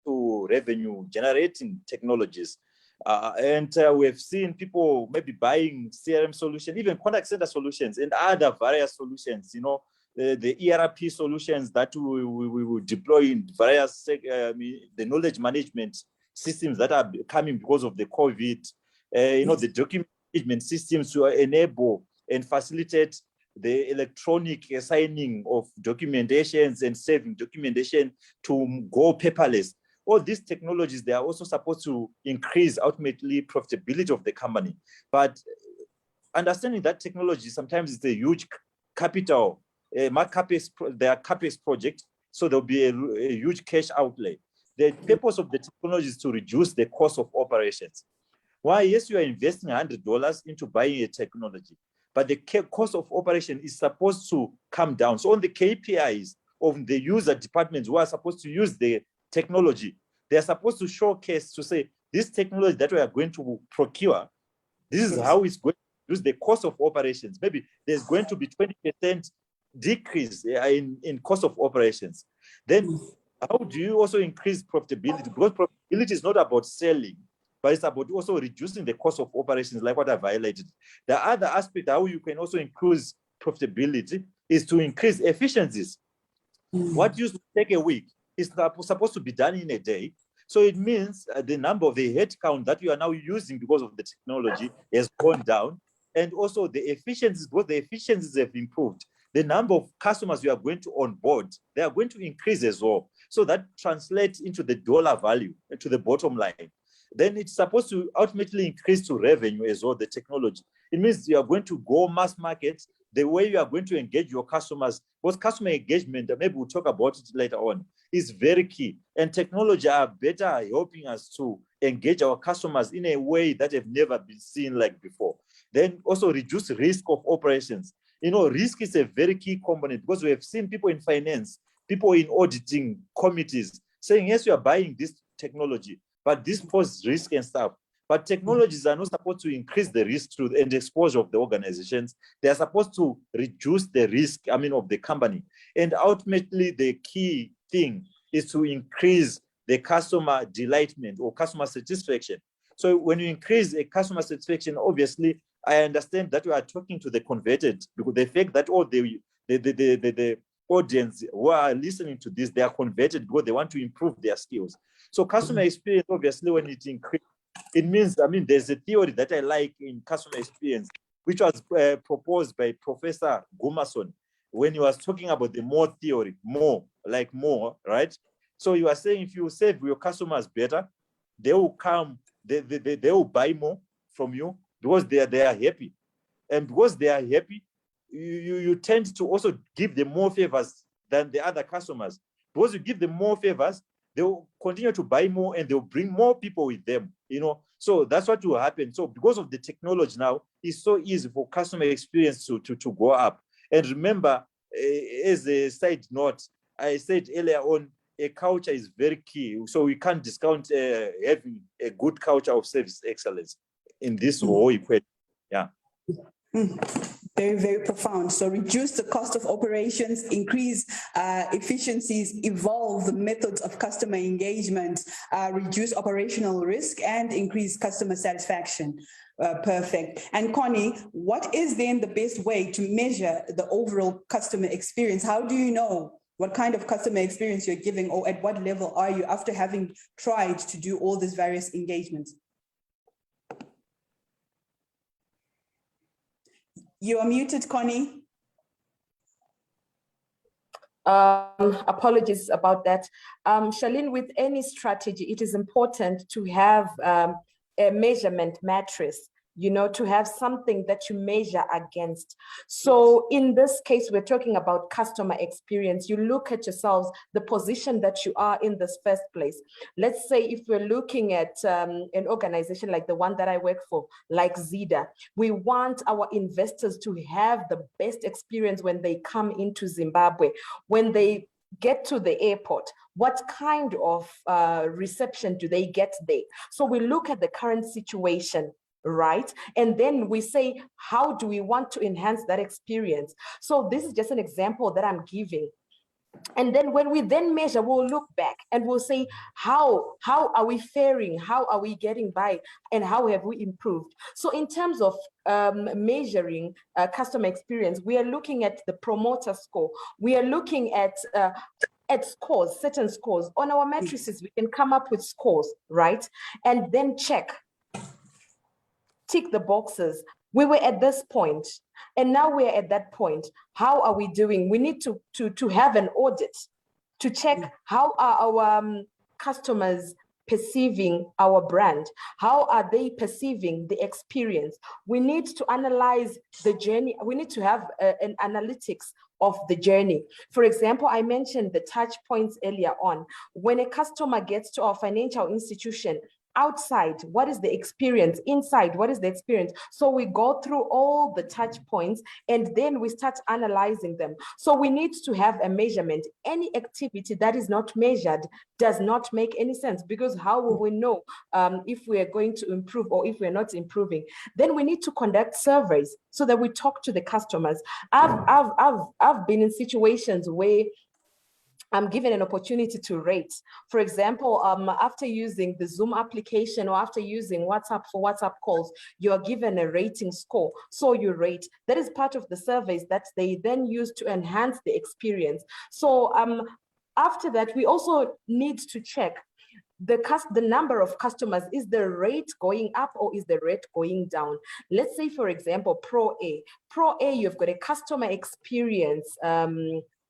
[SPEAKER 11] to revenue generating technologies. And we have seen people maybe buying CRM solutions, even contact center solutions and other various solutions, the ERP solutions that we will deploy in various, the knowledge management systems that are coming because of the COVID, the document management systems to enable and facilitate the electronic signing of documentations and saving documentation to go paperless. All these technologies, they are also supposed to increase ultimately profitability of the company. But understanding that technology sometimes is a huge capital, they are CapEx project, so there'll be a huge cash outlay. The purpose of the technology is to reduce the cost of operations. Why? Yes, you are investing $100 into buying a technology, but the cost of operation is supposed to come down. So on the KPIs of the user departments who are supposed to use the technology, they are supposed to showcase to say, this technology that we are going to procure, this is how it's going to reduce the cost of operations. Maybe there's going to be 20% decrease in cost of operations. Then how do you also increase profitability? Because profitability is not about selling, but it's about also reducing the cost of operations, like what I've highlighted. The other aspect how you can also increase profitability is to increase efficiencies. What used to take a week is supposed to be done in a day. So it means the number of the headcount that you are now using because of the technology has gone down. And also the efficiencies, because the efficiencies have improved. The number of customers you are going to onboard, they are going to increase as well. So that translates into the dollar value, to the bottom line. Then it's supposed to ultimately increase to revenue as well, the technology. It means you are going to go mass market, the way you are going to engage your customers, because customer engagement, maybe we'll talk about it later on, is very key. And technology are better helping us to engage our customers in a way that have never been seen like before. Then also reduce risk of operations. Risk is a very key component because we have seen people in finance, people in auditing committees saying, yes, you are buying this technology, but this poses risk and stuff. But technologies are not supposed to increase the risk and the exposure of the organizations. They are supposed to reduce the risk, of the company. And ultimately, the key thing is to increase the customer delightment or customer satisfaction. So when you increase a customer satisfaction, obviously, I understand that we are talking to the converted, because the fact that all the audience who are listening to this, they are converted because they want to improve their skills. So customer experience, obviously, when it increases, it means, there's a theory that I like in customer experience, which was proposed by Professor Gumason when he was talking about the more theory, more, right? So you are saying if you serve your customers better, they will come, they will buy more from you because they are happy. And because they are happy, you tend to also give them more favors than the other customers. Because you give them more favors, they will continue to buy more and they'll bring more people with them, So that's what will happen. So because of the technology now, it's so easy for customer experience to go up. And remember, as a side note, I said earlier on, a culture is very key. So we can't discount having a good culture of service excellence in this whole equation. Yeah.
[SPEAKER 8] Very, very profound. So reduce the cost of operations, increase efficiencies, evolve the methods of customer engagement, reduce operational risk, and increase customer satisfaction. Perfect. And Connie, what is then the best way to measure the overall customer experience? How do you know what kind of customer experience you're giving, or at what level are you after having tried to do all these various engagements? You are muted, Connie.
[SPEAKER 9] Apologies about that. Charlene, with any strategy, it is important to have a measurement matrix, to have something that you measure against. So in this case, we're talking about customer experience. You look at yourselves, the position that you are in this first place. Let's say if we're looking at an organization like the one that I work for, like Zida, we want our investors to have the best experience when they come into Zimbabwe, when they get to the airport. What kind of reception do they get there? So we look at the current situation, right? And then we say, how do we want to enhance that experience? So this is just an example that I'm giving. And then when we then measure, we'll look back and we'll say, how are we faring? How are we getting by? And how have we improved? So in terms of measuring customer experience, we are looking at the promoter score. We are looking at scores, certain scores. On our matrices, we can come up with scores, right? And then tick the boxes. We were at this point, and now we're at that point. How are we doing? We need to have an audit to check how are our customers perceiving our brand? How are they perceiving the experience? We need to analyze the journey. We need to have an analytics of the journey. For example, I mentioned the touch points earlier on. When a customer gets to our financial institution, outside, what is the experience? Inside, what is the experience? So we go through all the touch points and then we start analyzing them. So we need to have a measurement. Any activity that is not measured does not make any sense, because how will we know if we are going to improve or if we're not improving? Then we need to conduct surveys so that we talk to the customers. I've been in situations where I'm given an opportunity to rate. For example, after using the Zoom application or after using WhatsApp for WhatsApp calls, you are given a rating score. So you rate. That is part of the surveys that they then use to enhance the experience. So after that, we also need to check the number of customers. Is the rate going up or is the rate going down? Let's say, for example, Pro A, you've got a customer experience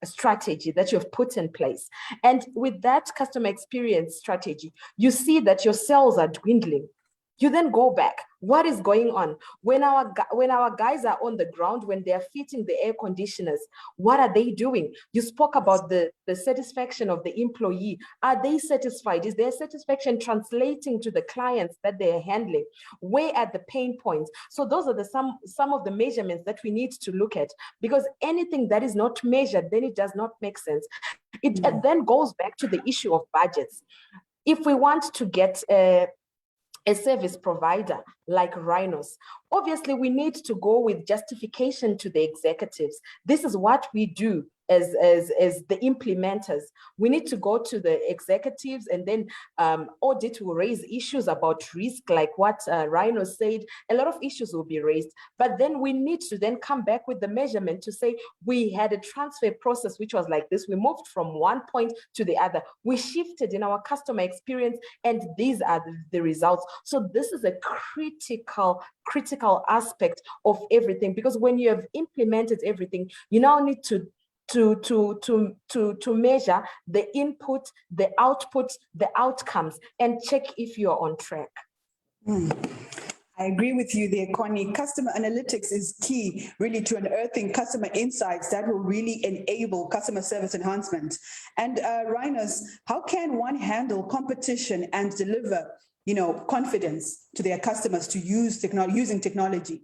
[SPEAKER 9] strategy that you've put in place. And with that customer experience strategy, you see that your sales are dwindling. You then go back. What is going on? When our guys are on the ground, when they're fitting the air conditioners, what are they doing? You spoke about the satisfaction of the employee. Are they satisfied? Is their satisfaction translating to the clients that they're handling? Where are the pain points? So those are some of the measurements that we need to look at, because anything that is not measured, then it does not make sense. It then goes back to the issue of budgets. If we want to get a service provider like Rhinos, obviously we need to go with justification to the executives. This is what we do as the implementers. We need to go to the executives, and then audit will raise issues about risk, like what Rhino said. A lot of issues will be raised, but then we need to then come back with the measurement to say we had a transfer process which was like this. We moved from one point to the other. We shifted in our customer experience, and these are the results. So this is a critical aspect of everything, because when you have implemented everything, you now need to to measure the input, the output, the outcomes, and check if you're on track.
[SPEAKER 8] I agree with you there, Connie. Customer analytics is key, really, to unearthing customer insights that will really enable customer service enhancement. And Rhinos, how can one handle competition and deliver, confidence to their customers to use using technology?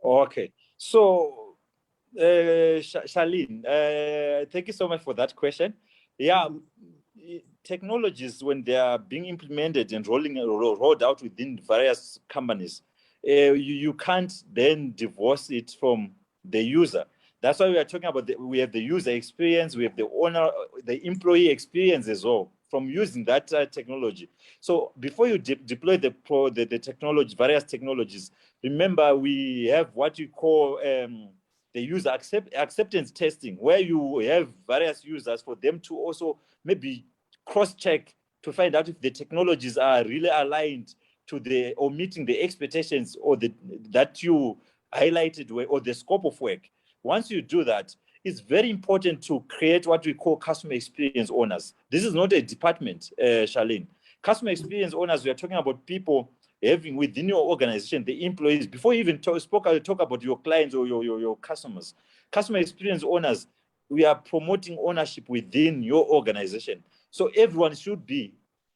[SPEAKER 11] Okay, so Charlene, thank you so much for that question. Yeah. Technologies, when they are being implemented and rolled out within various companies, you can't then divorce it from the user. That's why we are talking about we have the user experience, we have the owner, the employee experience as well from using that technology. So before you deploy the technology, various technologies, remember we have what you call the user acceptance testing, where you have various users for them to also maybe cross-check to find out if the technologies are really aligned to or meeting the expectations or that you highlighted or the scope of work. Once you do that, it's very important to create what we call customer experience owners. This is not a department, Charlene. Customer experience owners, we are talking about people having within your organization, the employees, before you even talk about your clients or your customers. Customer experience owners, we are promoting ownership within your organization. So everyone should be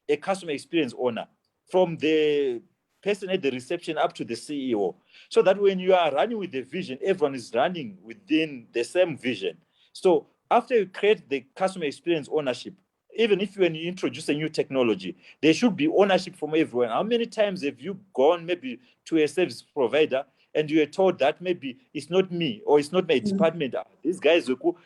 [SPEAKER 11] a customer experience owner, from the person at the reception up to the CEO, so that when you are running with the vision, everyone is running within the same vision. So after you create the customer experience ownership, even if when you introduce a new technology, there should be ownership from everyone. How many times have you gone maybe to a service provider and you are told that maybe it's not me or it's not my department? These guys, you get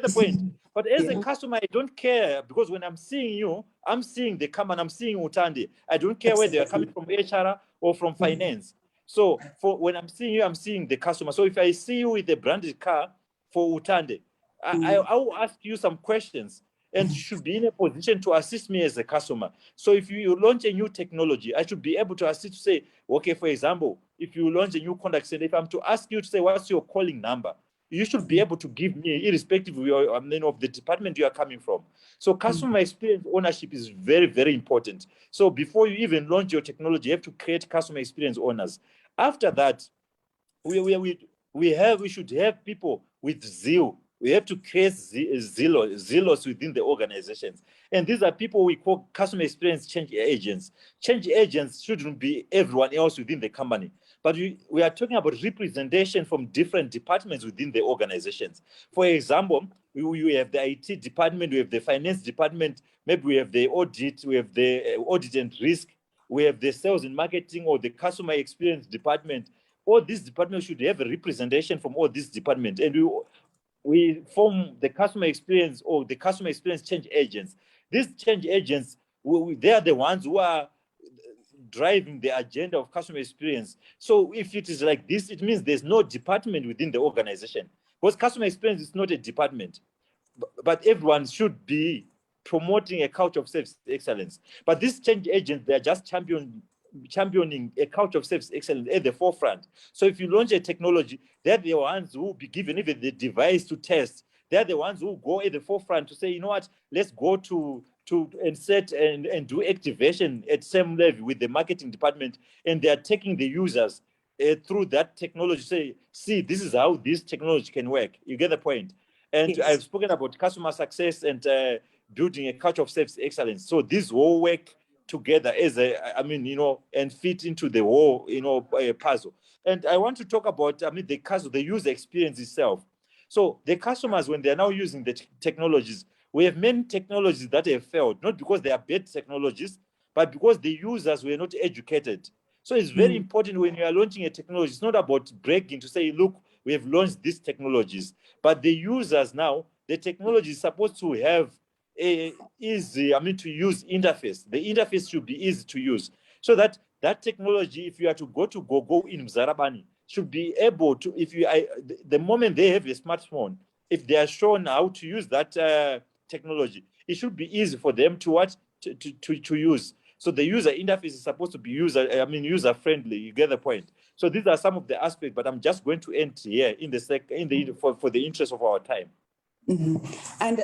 [SPEAKER 11] the point. But as a customer, I don't care, because when I'm seeing you, I'm seeing the company, I'm seeing Utande. I don't care whether they're coming from HR or from finance. So when I'm seeing you, I'm seeing the customer. So if I see you with a branded car for Utande, I will ask you some questions and should be in a position to assist me as a customer. So if you launch a new technology, I should be able to assist to say, okay, for example, if you launch a new contact center, if I'm to ask you to say, what's your calling number? You should be able to give me, irrespective of the department you are coming from. So customer experience ownership is very, very important. So before you even launch your technology, you have to create customer experience owners. After that, we should have people with zeal. We have to create zealous within the organizations. And these are people we call customer experience change agents. Change agents shouldn't be everyone else within the company, but we are talking about representation from different departments within the organizations. For example, we have the IT department, we have the finance department, maybe we have the audit, we have the audit and risk, we have the sales and marketing or the customer experience department. All these departments should have a representation from all these departments. And we form the customer experience or the customer experience change agents. These change agents, they are the ones who are driving the agenda of customer experience. So if it is like this, it means there's no department within the organization, because customer experience is not a department, but everyone should be promoting a culture of service excellence. But these change agents, they're just championing a culture of service excellence at the forefront. So if you launch a technology, they're the ones who will be given even the device to test. They're the ones who go at the forefront to say, you know what, let's go to and set and do activation at same level with the marketing department, and they are taking the users through that technology. Say, see, this is how this technology can work. You get the point. And yes. I've spoken about customer success and building a culture of service excellence. So this all work together as and fit into the whole, puzzle. And I want to talk about, the user experience itself. So the customers, when they're now using the technologies, we have many technologies that have failed, not because they are bad technologies, but because the users were not educated. So it's very important when you are launching a technology, it's not about bragging to say, look, we have launched these technologies, but the users now, the technology is supposed to have a easy, to use interface. The interface should be easy to use, so that that technology, if you are to go in Mzarabani, should be able to, the moment they have a smartphone, if they are shown how to use that technology, it should be easy for them to use. So the user interface is supposed to be user friendly. You get the point. So these are some of the aspects, but I'm just going to end here for the interest of our time.
[SPEAKER 8] And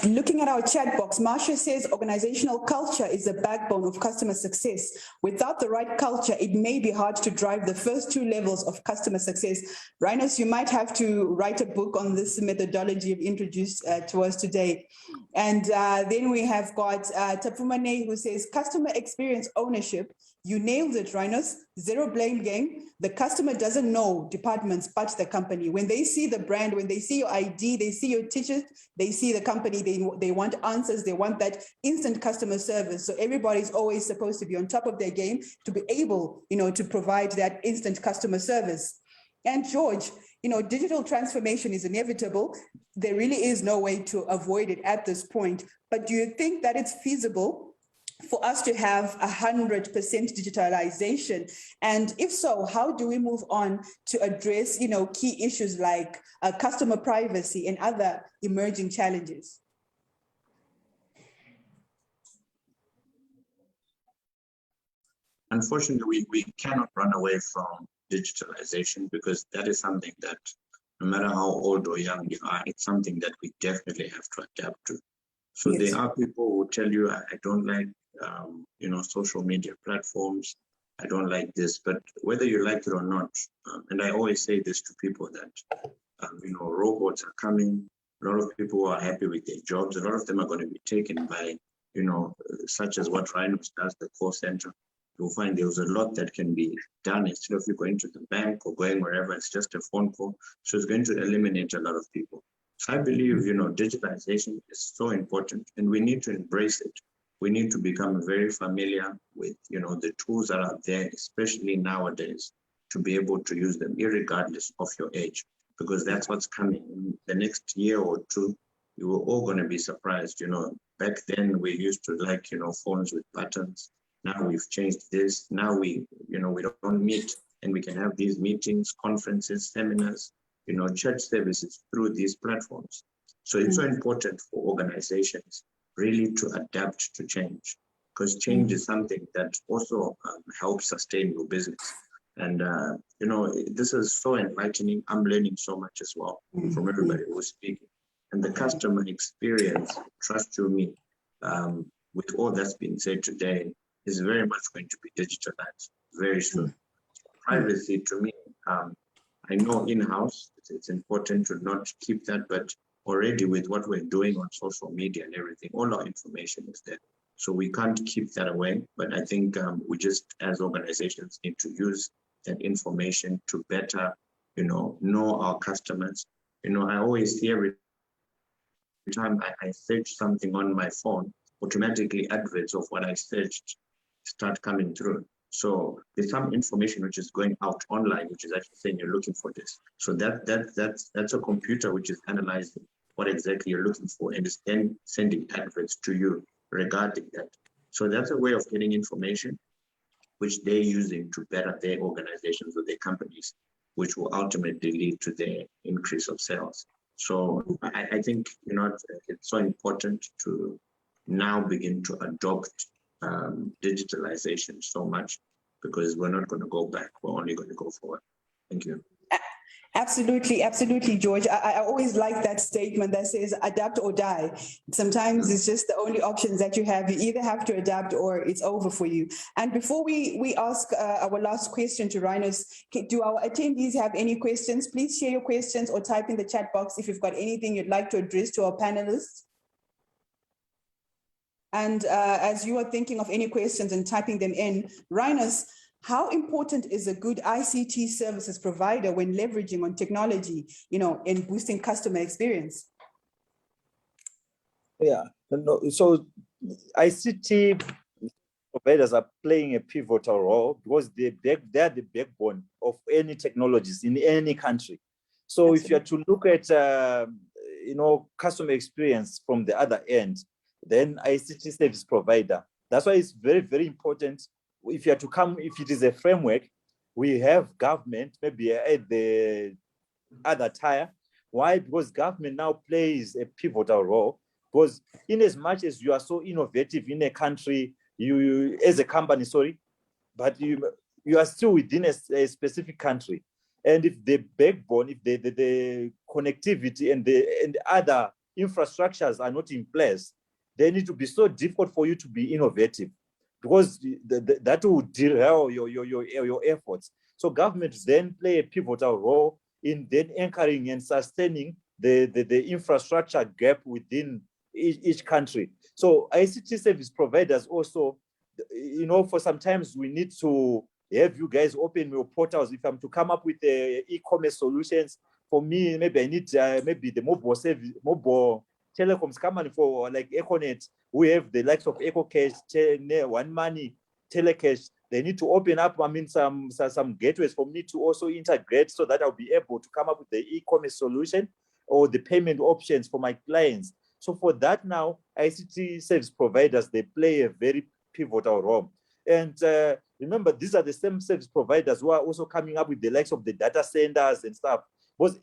[SPEAKER 8] looking at our chat box, Marcia says organizational culture is the backbone of customer success. Without the right culture, it may be hard to drive the first two levels of customer success. Rhinos, you might have to write a book on this methodology you've introduced to us today. And then we have got Tapumane, who says customer experience ownership. You nailed it, Rhinos. Zero blame game. The customer doesn't know departments but the company. When they see the brand, when they see your ID, they see your t-shirt, they see the company, they want answers, they want that instant customer service. So everybody's always supposed to be on top of their game to be able, to provide that instant customer service. And George, digital transformation is inevitable. There really is no way to avoid it at this point. But do you think that it's feasible for us to have 100% digitalization? And if so, how do we move on to address, key issues like customer privacy and other emerging challenges?
[SPEAKER 10] Unfortunately, we cannot run away from digitalization, because that is something that no matter how old or young you are, it's something that we definitely have to adapt to. So yes. There are people who tell you, I don't like social media platforms. I don't like this, but whether you like it or not, and I always say this to people that, robots are coming. A lot of people are happy with their jobs. A lot of them are going to be taken by, such as what Rhinos does, the call center. You'll find there's a lot that can be done instead of you going to the bank or going wherever. It's just a phone call. So it's going to eliminate a lot of people. So I believe, digitalization is so important, and we need to embrace it. We need to become very familiar with, the tools that are there, especially nowadays, to be able to use them, irregardless of your age, because that's what's coming in the next year or two. You were all going to be surprised. Back then we used to like, phones with buttons. Now we've changed this. Now we don't meet, and we can have these meetings, conferences, seminars, church services through these platforms. So it's so important for organizations really to adapt to change, because change is something that also helps sustain your business. And, this is so enlightening. I'm learning so much as well from everybody who's speaking. And the customer experience, trust you me, with all that's been said today, is very much going to be digitalized very soon. Privacy, to me, I know in-house, it's important to not keep that, but already with what we're doing on social media and everything, all our information is there. So we can't keep that away. But I think we just, as organizations, need to use that information to better, know our customers. I always see every time I search something on my phone, automatically adverts of what I searched start coming through. So there's some information which is going out online, which is actually saying you're looking for this. So that's a computer which is analyzing what exactly you're looking for, and is then sending adverts to you regarding that. So that's a way of getting information which they're using to better their organizations or their companies, which will ultimately lead to their increase of sales. So I think, it's so important to now begin to adopt digitalization so much, because we're not going to go back. We're only going to go forward. Thank you.
[SPEAKER 8] Absolutely, absolutely, George. I always like that statement that says adapt or die. Sometimes it's just the only options that you have. You either have to adapt or it's over for you. And before we ask our last question to Rhinos, do our attendees have any questions? Please share your questions or type in the chat box if you've got anything you'd like to address to our panelists. And as you are thinking of any questions and typing them in, Rhinos, how important is a good ICT services provider when leveraging on technology, in boosting customer experience?
[SPEAKER 11] Yeah, so ICT providers are playing a pivotal role, because they're the backbone of any technologies in any country. So if you are to look at, customer experience from the other end, then ICT service provider. That's why it's very, very important. If you are to come, if it is a framework, we have government maybe at the other tier. Why? Because government now plays a pivotal role. Because in as much as you are so innovative in a country, you as a company, sorry, but you are still within a specific country. And if the backbone, if the connectivity and the other infrastructures are not in place, they need to be so difficult for you to be innovative, because that will derail your efforts. So governments then play a pivotal role in then anchoring and sustaining the infrastructure gap within each country. So ICT service providers also, for sometimes we need to have you guys open your portals. If I'm to come up with e-commerce solutions, for me, maybe I need maybe the mobile telecoms company for like Econet. We have the likes of EcoCash, One Money, Telecash. They need to open up, some gateways for me to also integrate, so that I'll be able to come up with the e-commerce solution or the payment options for my clients. So for that now, ICT service providers, they play a very pivotal role. And remember, these are the same service providers who are also coming up with the likes of the data centers and stuff. Because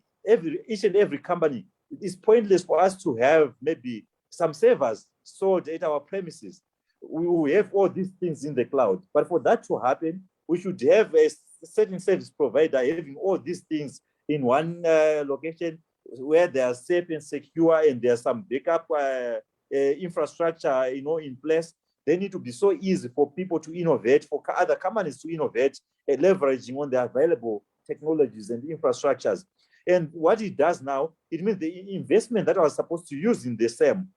[SPEAKER 11] each and every company, it's pointless for us to have maybe some servers stored at our premises. We have all these things in the cloud. But for that to happen, we should have a certain service provider having all these things in one location where they are safe and secure, and there's some backup infrastructure, in place. They need to be so easy for people to innovate, for other companies to innovate, leveraging on the available technologies and infrastructures. And what it does now, it means the investment that I was supposed to use in the same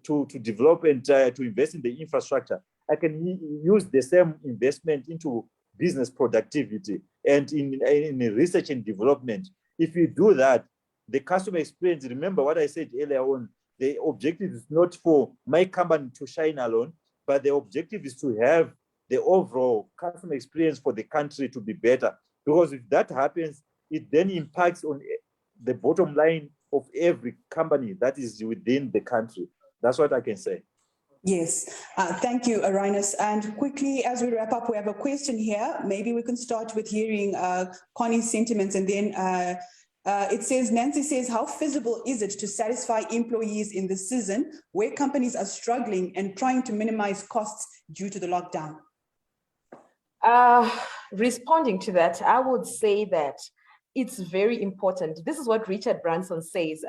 [SPEAKER 11] to develop and to invest in the infrastructure, I can use the same investment into business productivity and in research and development. If you do that, the customer experience, remember what I said earlier on, the objective is not for my company to shine alone, but the objective is to have the overall customer experience for the country to be better. Because if that happens, it then impacts on the bottom line of every company that is within the country. That's what I can say.
[SPEAKER 8] Yes, thank you, Arinus. And quickly, as we wrap up, we have a question here. Maybe we can start with hearing Connie's sentiments, and then it says, Nancy says, how feasible is it to satisfy employees in the season where companies are struggling and trying to minimize costs due to the lockdown?
[SPEAKER 9] Responding to that, I would say that it's very important. This is what Richard Branson says,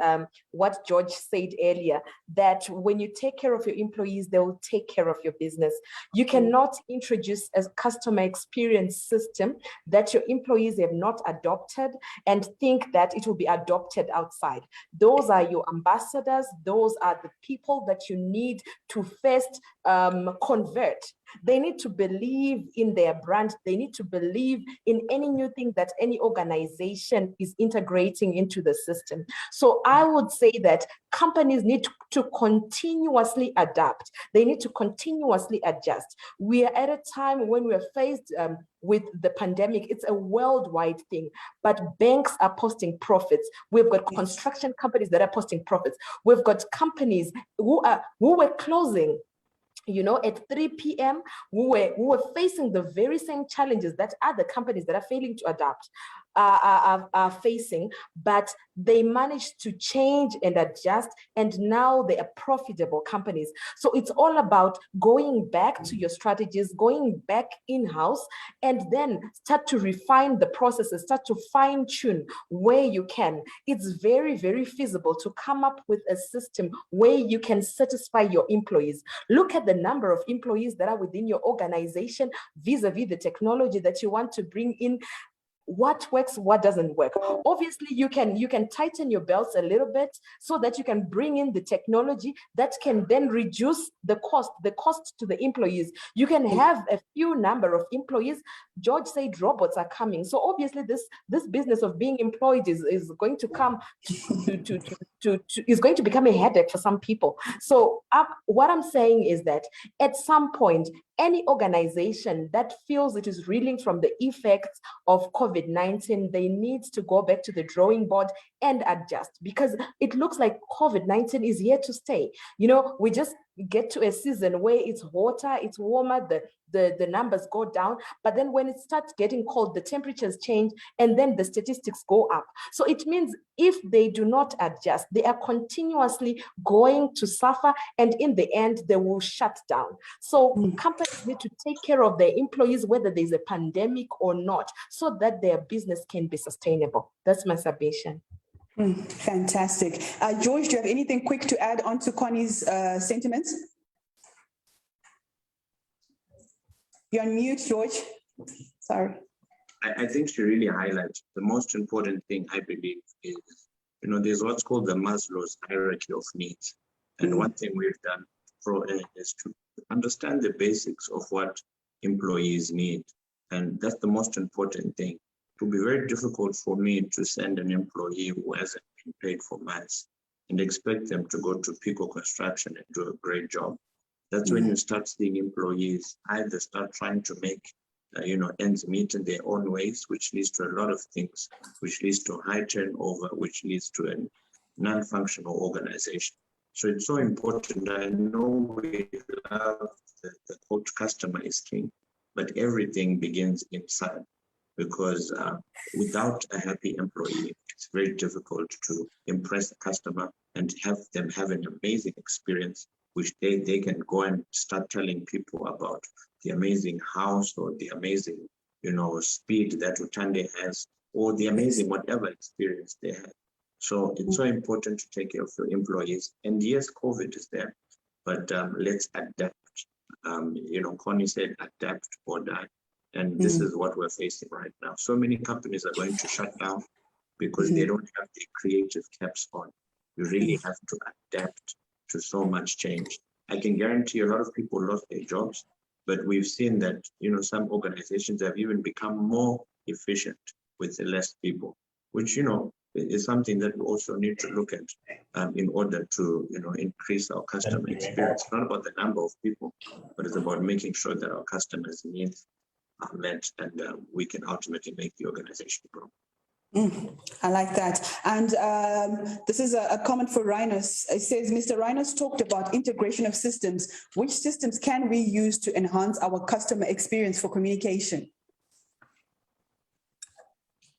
[SPEAKER 9] what George said earlier, that when you take care of your employees, they will take care of your business. You cannot introduce a customer experience system that your employees have not adopted and think that it will be adopted outside. Those are your ambassadors. Those are the people that you need to first convert. They need to believe in their brand. They need to believe in any new thing that any organization is integrating into the system. So I would say that companies need to continuously adapt. They need to continuously adjust. We are at a time when we're faced with the pandemic. It's a worldwide thing, but banks are posting profits. We've got construction companies that are posting profits. We've got companies who were closing at 3 p.m., we were facing the very same challenges that other companies that are failing to adapt are facing, but they managed to change and adjust, and now they are profitable companies. So it's all about going back to your strategies, going back in-house, and then start to refine the processes, start to fine-tune where you can. It's very, very feasible to come up with a system where you can satisfy your employees. Look at the number of employees that are within your organization vis-a-vis the technology that you want to bring in. What works, what doesn't work. Obviously, you can tighten your belts a little bit so that you can bring in the technology that can then reduce the cost to the employees. You can have a few number of employees. George said robots are coming. So obviously this business of being employed is going to come is going to become a headache for some people. So what I'm saying is that at some point, any organization that feels it is reeling from the effects of COVID-19, they need to go back to the drawing board and adjust, because it looks like COVID-19 is here to stay. You know, we just get to a season where it's hotter, it's warmer, the numbers go down, but then when it starts getting cold, the temperatures change, and then the statistics go up. So it means if they do not adjust, they are continuously going to suffer, and in the end, they will shut down. So companies need to take care of their employees, whether there's a pandemic or not, so that their business can be sustainable. That's my submission.
[SPEAKER 8] Fantastic. George, do you have anything quick to add on to Connie's sentiments? You're on mute, George. Sorry.
[SPEAKER 10] I think she really highlights the most important thing, I believe, is, you know, there's what's called the Maslow's hierarchy of needs. And one thing we've done is to understand the basics of what employees need. And that's the most important thing. It will be very difficult for me to send an employee who hasn't been paid for months and expect them to go to Pico Construction and do a great job. That's when you start seeing employees either start trying to make ends meet in their own ways, which leads to a lot of things, which leads to high turnover, which leads to a non-functional organization. So it's so important. I know we love the quote, customer is king, but everything begins inside, because without a happy employee, it's very difficult to impress the customer and have them have an amazing experience, which they can go and start telling people about the amazing house or the amazing, speed that Utande has, or the amazing whatever experience they have. So it's so important to take care of your employees. And yes, COVID is there, but let's adapt. Connie said adapt or die. And this is what we're facing right now. So many companies are going to shut down because they don't have the creative caps on. You really have to adapt to so much change. I can guarantee a lot of people lost their jobs, but we've seen that, some organizations have even become more efficient with less people, which, is something that we also need to look at in order to, increase our customer experience. It's not about the number of people, but it's about making sure that our customers' needs are met and we can ultimately make the organization grow.
[SPEAKER 8] I like that. And this is a comment for Rhinus. It says, Mr. Rhinus talked about integration of systems. Which systems can we use to enhance our customer experience for communication?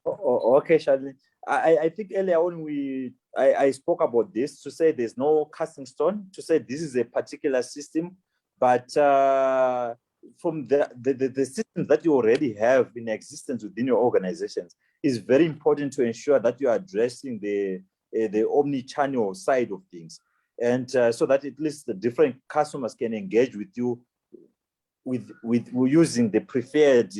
[SPEAKER 11] Okay, Charlene. I think earlier on I spoke about this to say there's no casting stone, to say this is a particular system, but from the systems that you already have in existence within your organizations, is very important to ensure that you are addressing the omni-channel side of things, and so that at least the different customers can engage with you with using the preferred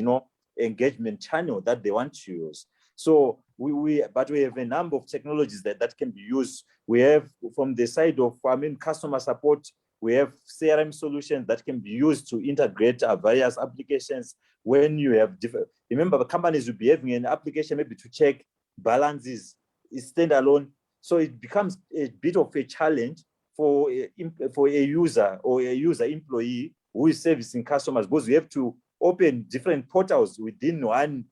[SPEAKER 11] engagement channel that they want to use. So we have a number of technologies that can be used. We have, from the side of customer support, we have CRM solutions that can be used to integrate various applications. When you have different, remember, the companies will be having an application maybe to check balances, it's standalone. So it becomes a bit of a challenge for a user or a user employee who is servicing customers, because we have to open different portals within one,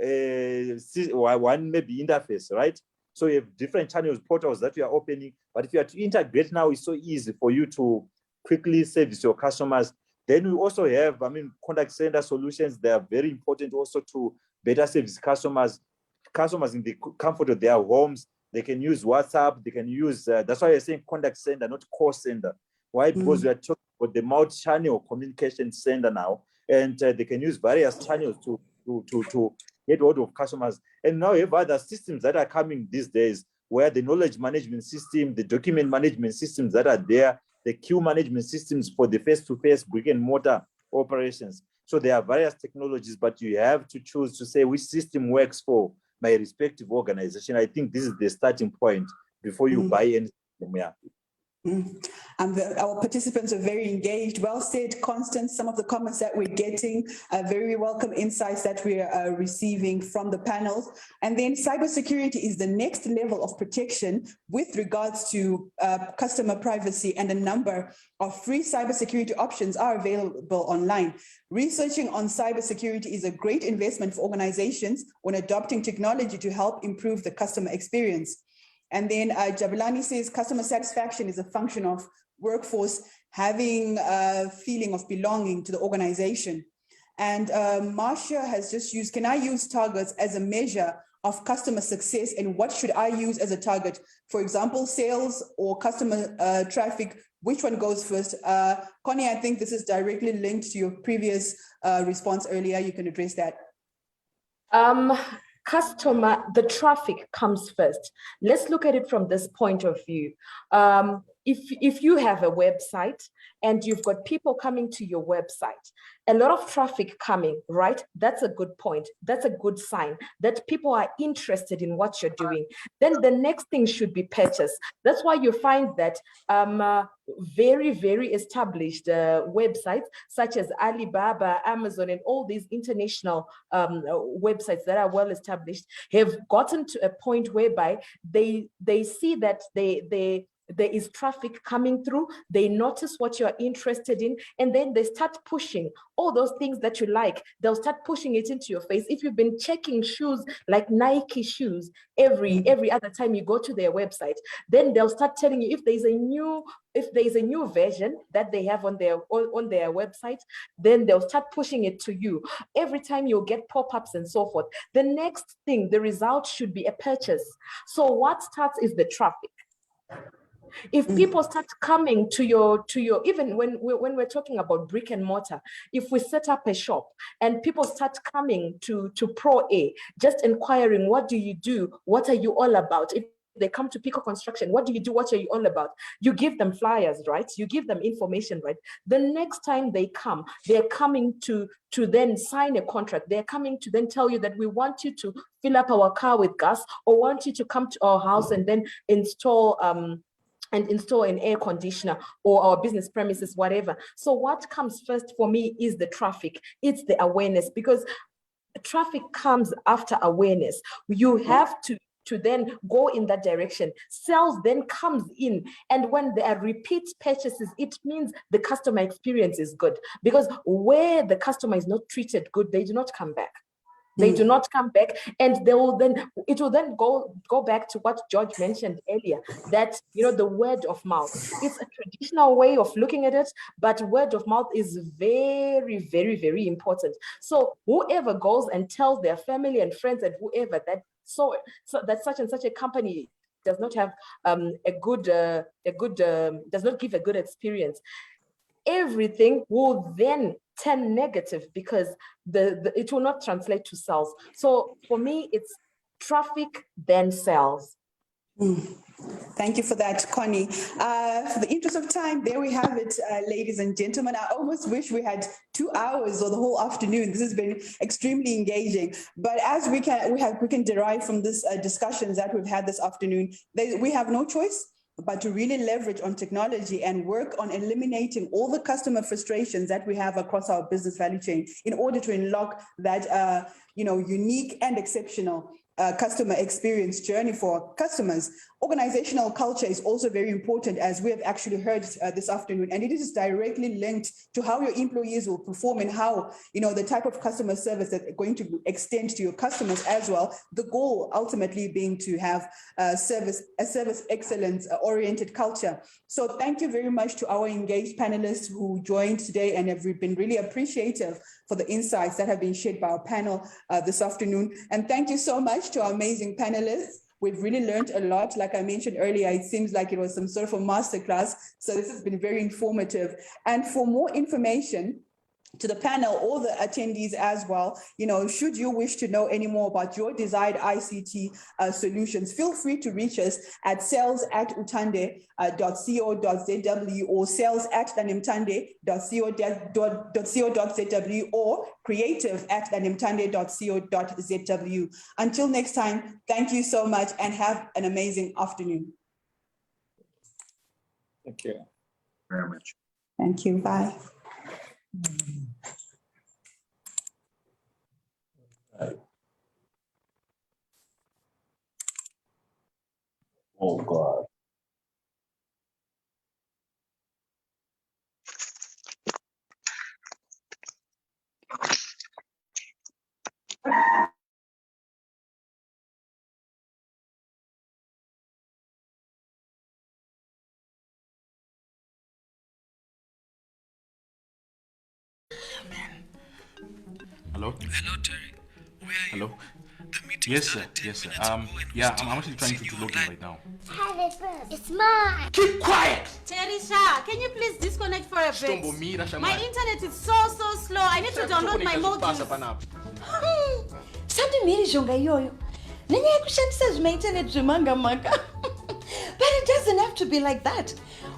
[SPEAKER 11] one maybe interface, right? So you have different channels, portals that you are opening. But if you are to integrate now, it's so easy for you to quickly service your customers. Then we also have, contact center solutions. They are very important also to better service customers. Customers in the comfort of their homes, they can use WhatsApp. They can use, that's why you're saying contact center, not call center. Why? Because we are talking about the multi-channel communication center now, and they can use various channels to get hold of customers. And now you have other systems that are coming these days, where the knowledge management system, the document management systems that are there, the queue management systems for the face-to-face brick and mortar operations. So there are various technologies, but you have to choose to say which system works for my respective organization. I think this is the starting point before you buy anything. Yeah.
[SPEAKER 8] Our participants are very engaged. Well said, Constance. Some of the comments that we're getting, very welcome insights that we are receiving from the panels. And then cybersecurity is the next level of protection with regards to customer privacy, and a number of free cybersecurity options are available online. Researching on cybersecurity is a great investment for organizations when adopting technology to help improve the customer experience. And then Jabulani says customer satisfaction is a function of workforce having a feeling of belonging to the organization. And Marcia has just used, can I use targets as a measure of customer success, and what should I use as a target? For example, sales or customer traffic, which one goes first? Connie, I think this is directly linked to your previous response earlier. You can address that.
[SPEAKER 9] The traffic comes first. Let's look at it from this point of view. If you have a website and you've got people coming to your website, a lot of traffic coming, right? That's a good point. That's a good sign that people are interested in what you're doing. Then the next thing should be purchase. That's why you find that very, very established websites such as Alibaba, Amazon, and all these international websites that are well established have gotten to a point whereby they see that there is traffic coming through, they notice what you're interested in, and then they start pushing all those things that you like. They'll start pushing it into your face. If you've been checking shoes like Nike shoes every other time you go to their website, then they'll start telling you if there's a new version that they have on their website, then they'll start pushing it to you. Every time you'll get pop-ups and so forth. The next thing, the result should be a purchase. So what starts is the traffic. If people start coming to your even when we're talking about brick and mortar, if we set up a shop and people start coming to Pro A, just inquiring, what do you do? What are you all about? If they come to Pico Construction, what do you do? What are you all about? You give them flyers, right? You give them information, right? The next time they come, they're coming to then sign a contract. They're coming to then tell you that we want you to fill up our car with gas, or want you to come to our house and then install an air conditioner or our business premises, whatever. So what comes first for me is the traffic. It's the awareness, because traffic comes after awareness. You have to then go in that direction. Sales then comes in. And when there are repeat purchases, it means the customer experience is good, because where the customer is not treated good, they do not come back. They do not come back, and it will then go back to what George mentioned earlier, that the word of mouth. It's a traditional way of looking at it, but word of mouth is very, very, very important. So whoever goes and tells their family and friends and whoever that so that such and such a company does not have does not give a good experience, everything will then turn negative, because it will not translate to sales. So for me, it's traffic, then sales.
[SPEAKER 8] Thank you for that, Connie. For the interest of time, there we have it, ladies and gentlemen. I almost wish we had 2 hours or the whole afternoon. This has been extremely engaging. But as we can derive from this discussions that we've had this afternoon, we have no choice but to really leverage on technology and work on eliminating all the customer frustrations that we have across our business value chain in order to unlock that unique and exceptional customer experience journey for customers. Organizational culture is also very important, as we have actually heard this afternoon, and it is directly linked to how your employees will perform and how, the type of customer service that they're going to extend to your customers as well. The goal ultimately being to have a service excellence oriented culture. So thank you very much to our engaged panelists who joined today and have been really appreciative for the insights that have been shared by our panel this afternoon. And thank you so much to our amazing panelists. We've really learned a lot. Like I mentioned earlier, it seems like it was some sort of a masterclass. So this has been very informative. And for more information to the panel or the attendees as well, should you wish to know any more about your desired ICT solutions, feel free to reach us at sales@utande.co.zw or sales@danimtande.co.zw or creative@danimtande.co.zw. Until next time, thank you so much and have an amazing afternoon.
[SPEAKER 11] Thank you.
[SPEAKER 10] Very much.
[SPEAKER 8] Thank you. Bye.
[SPEAKER 2] Oh, God.
[SPEAKER 3] Hello?
[SPEAKER 4] Hello, Terry. Where are you?
[SPEAKER 3] Hello?
[SPEAKER 4] The meeting
[SPEAKER 3] Yes, sir.
[SPEAKER 4] started 10
[SPEAKER 3] Yes, sir.
[SPEAKER 4] minutes ago and we
[SPEAKER 3] Yeah,
[SPEAKER 4] still
[SPEAKER 3] I'm actually trying
[SPEAKER 4] haven't
[SPEAKER 3] to
[SPEAKER 4] seen you
[SPEAKER 3] log in
[SPEAKER 4] online.
[SPEAKER 3] right now.
[SPEAKER 5] Have it first. It's mine.
[SPEAKER 3] Keep quiet!
[SPEAKER 6] Terisha, can you please disconnect for a bit? My internet is so slow. I need to download my modules.
[SPEAKER 7] Sandi miri zhonga iyoyo. Nenyaya kushandisa zvima-internet zvemanga-manga. But it doesn't have to be like that.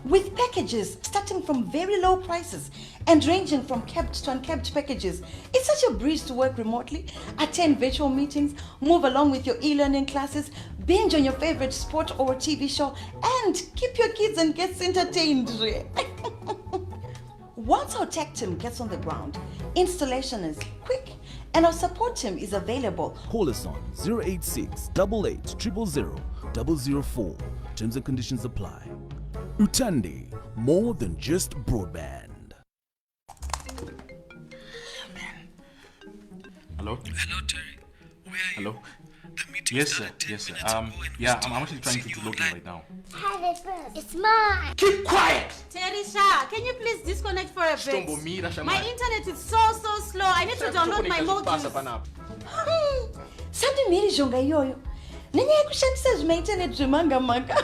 [SPEAKER 7] With packages starting from very low prices and ranging from capped to uncapped packages, it's such a breeze to work remotely, attend virtual meetings, move along with your e-learning classes, binge on your favorite sport or TV show, and keep your kids and guests entertained. Once our tech team gets on the ground, installation is quick and our support team is available.
[SPEAKER 1] Call us on 086 88 000 004. Terms and conditions apply. Utande, more than just broadband.
[SPEAKER 3] Hello?
[SPEAKER 4] Hello, Terry. Where are you?
[SPEAKER 3] Hello?
[SPEAKER 4] The meeting
[SPEAKER 3] Yes, sir.
[SPEAKER 4] started 10
[SPEAKER 3] Yes, sir.
[SPEAKER 4] minutes ago and we
[SPEAKER 3] Yeah,
[SPEAKER 4] still
[SPEAKER 3] I'm actually
[SPEAKER 4] haven't
[SPEAKER 3] trying
[SPEAKER 4] seen
[SPEAKER 3] to
[SPEAKER 4] you
[SPEAKER 3] log in
[SPEAKER 4] online.
[SPEAKER 3] right now.
[SPEAKER 5] Have it first. It's mine.
[SPEAKER 3] Keep quiet!
[SPEAKER 6] Terisha, can you please disconnect for a bit? My internet is so slow. I need to download my modules.
[SPEAKER 7] Sandi miri zhonga iyoyo. Nenyaya kushandisa zvima-internet zvemanga-manga.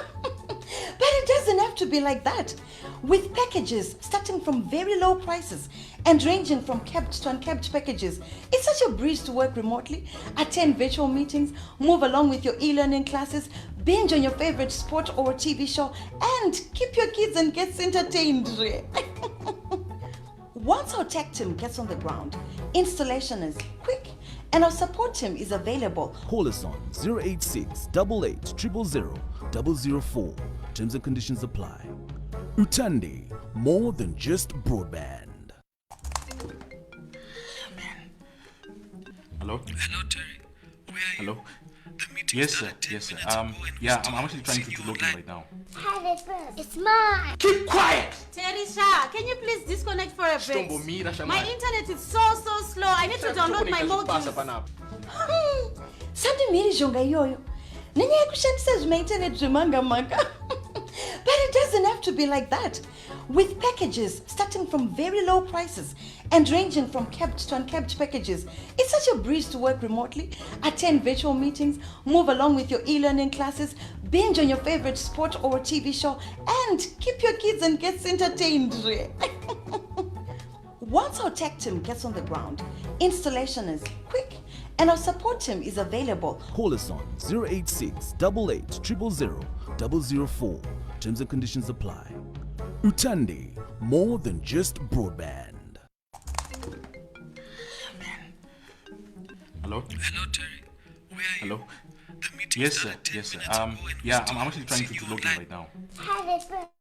[SPEAKER 7] But it doesn't have to be like that. With packages starting from very low prices and ranging from capped to uncapped packages, it's such a breeze to work remotely, attend virtual meetings, move along with your e-learning classes, binge on your favorite sport or TV show, and keep your kids and guests entertained. Once our tech team gets on the ground, installation is quick and our support team is available.
[SPEAKER 1] Call us on 086 88 000 004. Terms and conditions apply. Utande, more than just broadband.
[SPEAKER 3] Hello?
[SPEAKER 4] Hello, Terry. Where are you?
[SPEAKER 3] Hello?
[SPEAKER 4] The meeting
[SPEAKER 3] Yes, sir.
[SPEAKER 4] started 10
[SPEAKER 3] Yes, sir.
[SPEAKER 4] minutes ago and we
[SPEAKER 3] Yeah,
[SPEAKER 4] still
[SPEAKER 3] I'm actually
[SPEAKER 4] haven't
[SPEAKER 3] trying
[SPEAKER 4] seen
[SPEAKER 3] to
[SPEAKER 4] you
[SPEAKER 3] log in
[SPEAKER 4] online.
[SPEAKER 3] right now.
[SPEAKER 5] Have it first. It's mine.
[SPEAKER 3] Keep quiet!
[SPEAKER 6] Terisha, can you please disconnect for a bit? My internet is so slow. I need to download my modules.
[SPEAKER 7] Sandi miri zhonga iyoyo. Nenyaya kushandisa zvima-internet zvemanga-manga. But it doesn't have to be like that. With packages starting from very low prices and ranging from capped to uncapped packages, it's such a breeze to work remotely, attend virtual meetings, move along with your e-learning classes, binge on your favorite sport or TV show, and keep your kids and guests entertained. Once our tech team gets on the ground, installation is quick and our support team is available.
[SPEAKER 1] Call us on 086 88 000 004. Terms and conditions apply. Utande, more than just broadband.
[SPEAKER 3] Hello?
[SPEAKER 4] Hello, Terry. Where are you?
[SPEAKER 3] Hello?
[SPEAKER 4] The meeting
[SPEAKER 3] Yes, sir.
[SPEAKER 4] started 10
[SPEAKER 3] Yes, sir.
[SPEAKER 4] minutes ago and we
[SPEAKER 3] Yeah,
[SPEAKER 4] still
[SPEAKER 3] I'm actually
[SPEAKER 4] haven't
[SPEAKER 3] trying
[SPEAKER 4] seen
[SPEAKER 3] to
[SPEAKER 4] you
[SPEAKER 3] log in
[SPEAKER 4] online.
[SPEAKER 3] right now.
[SPEAKER 5] Have it first.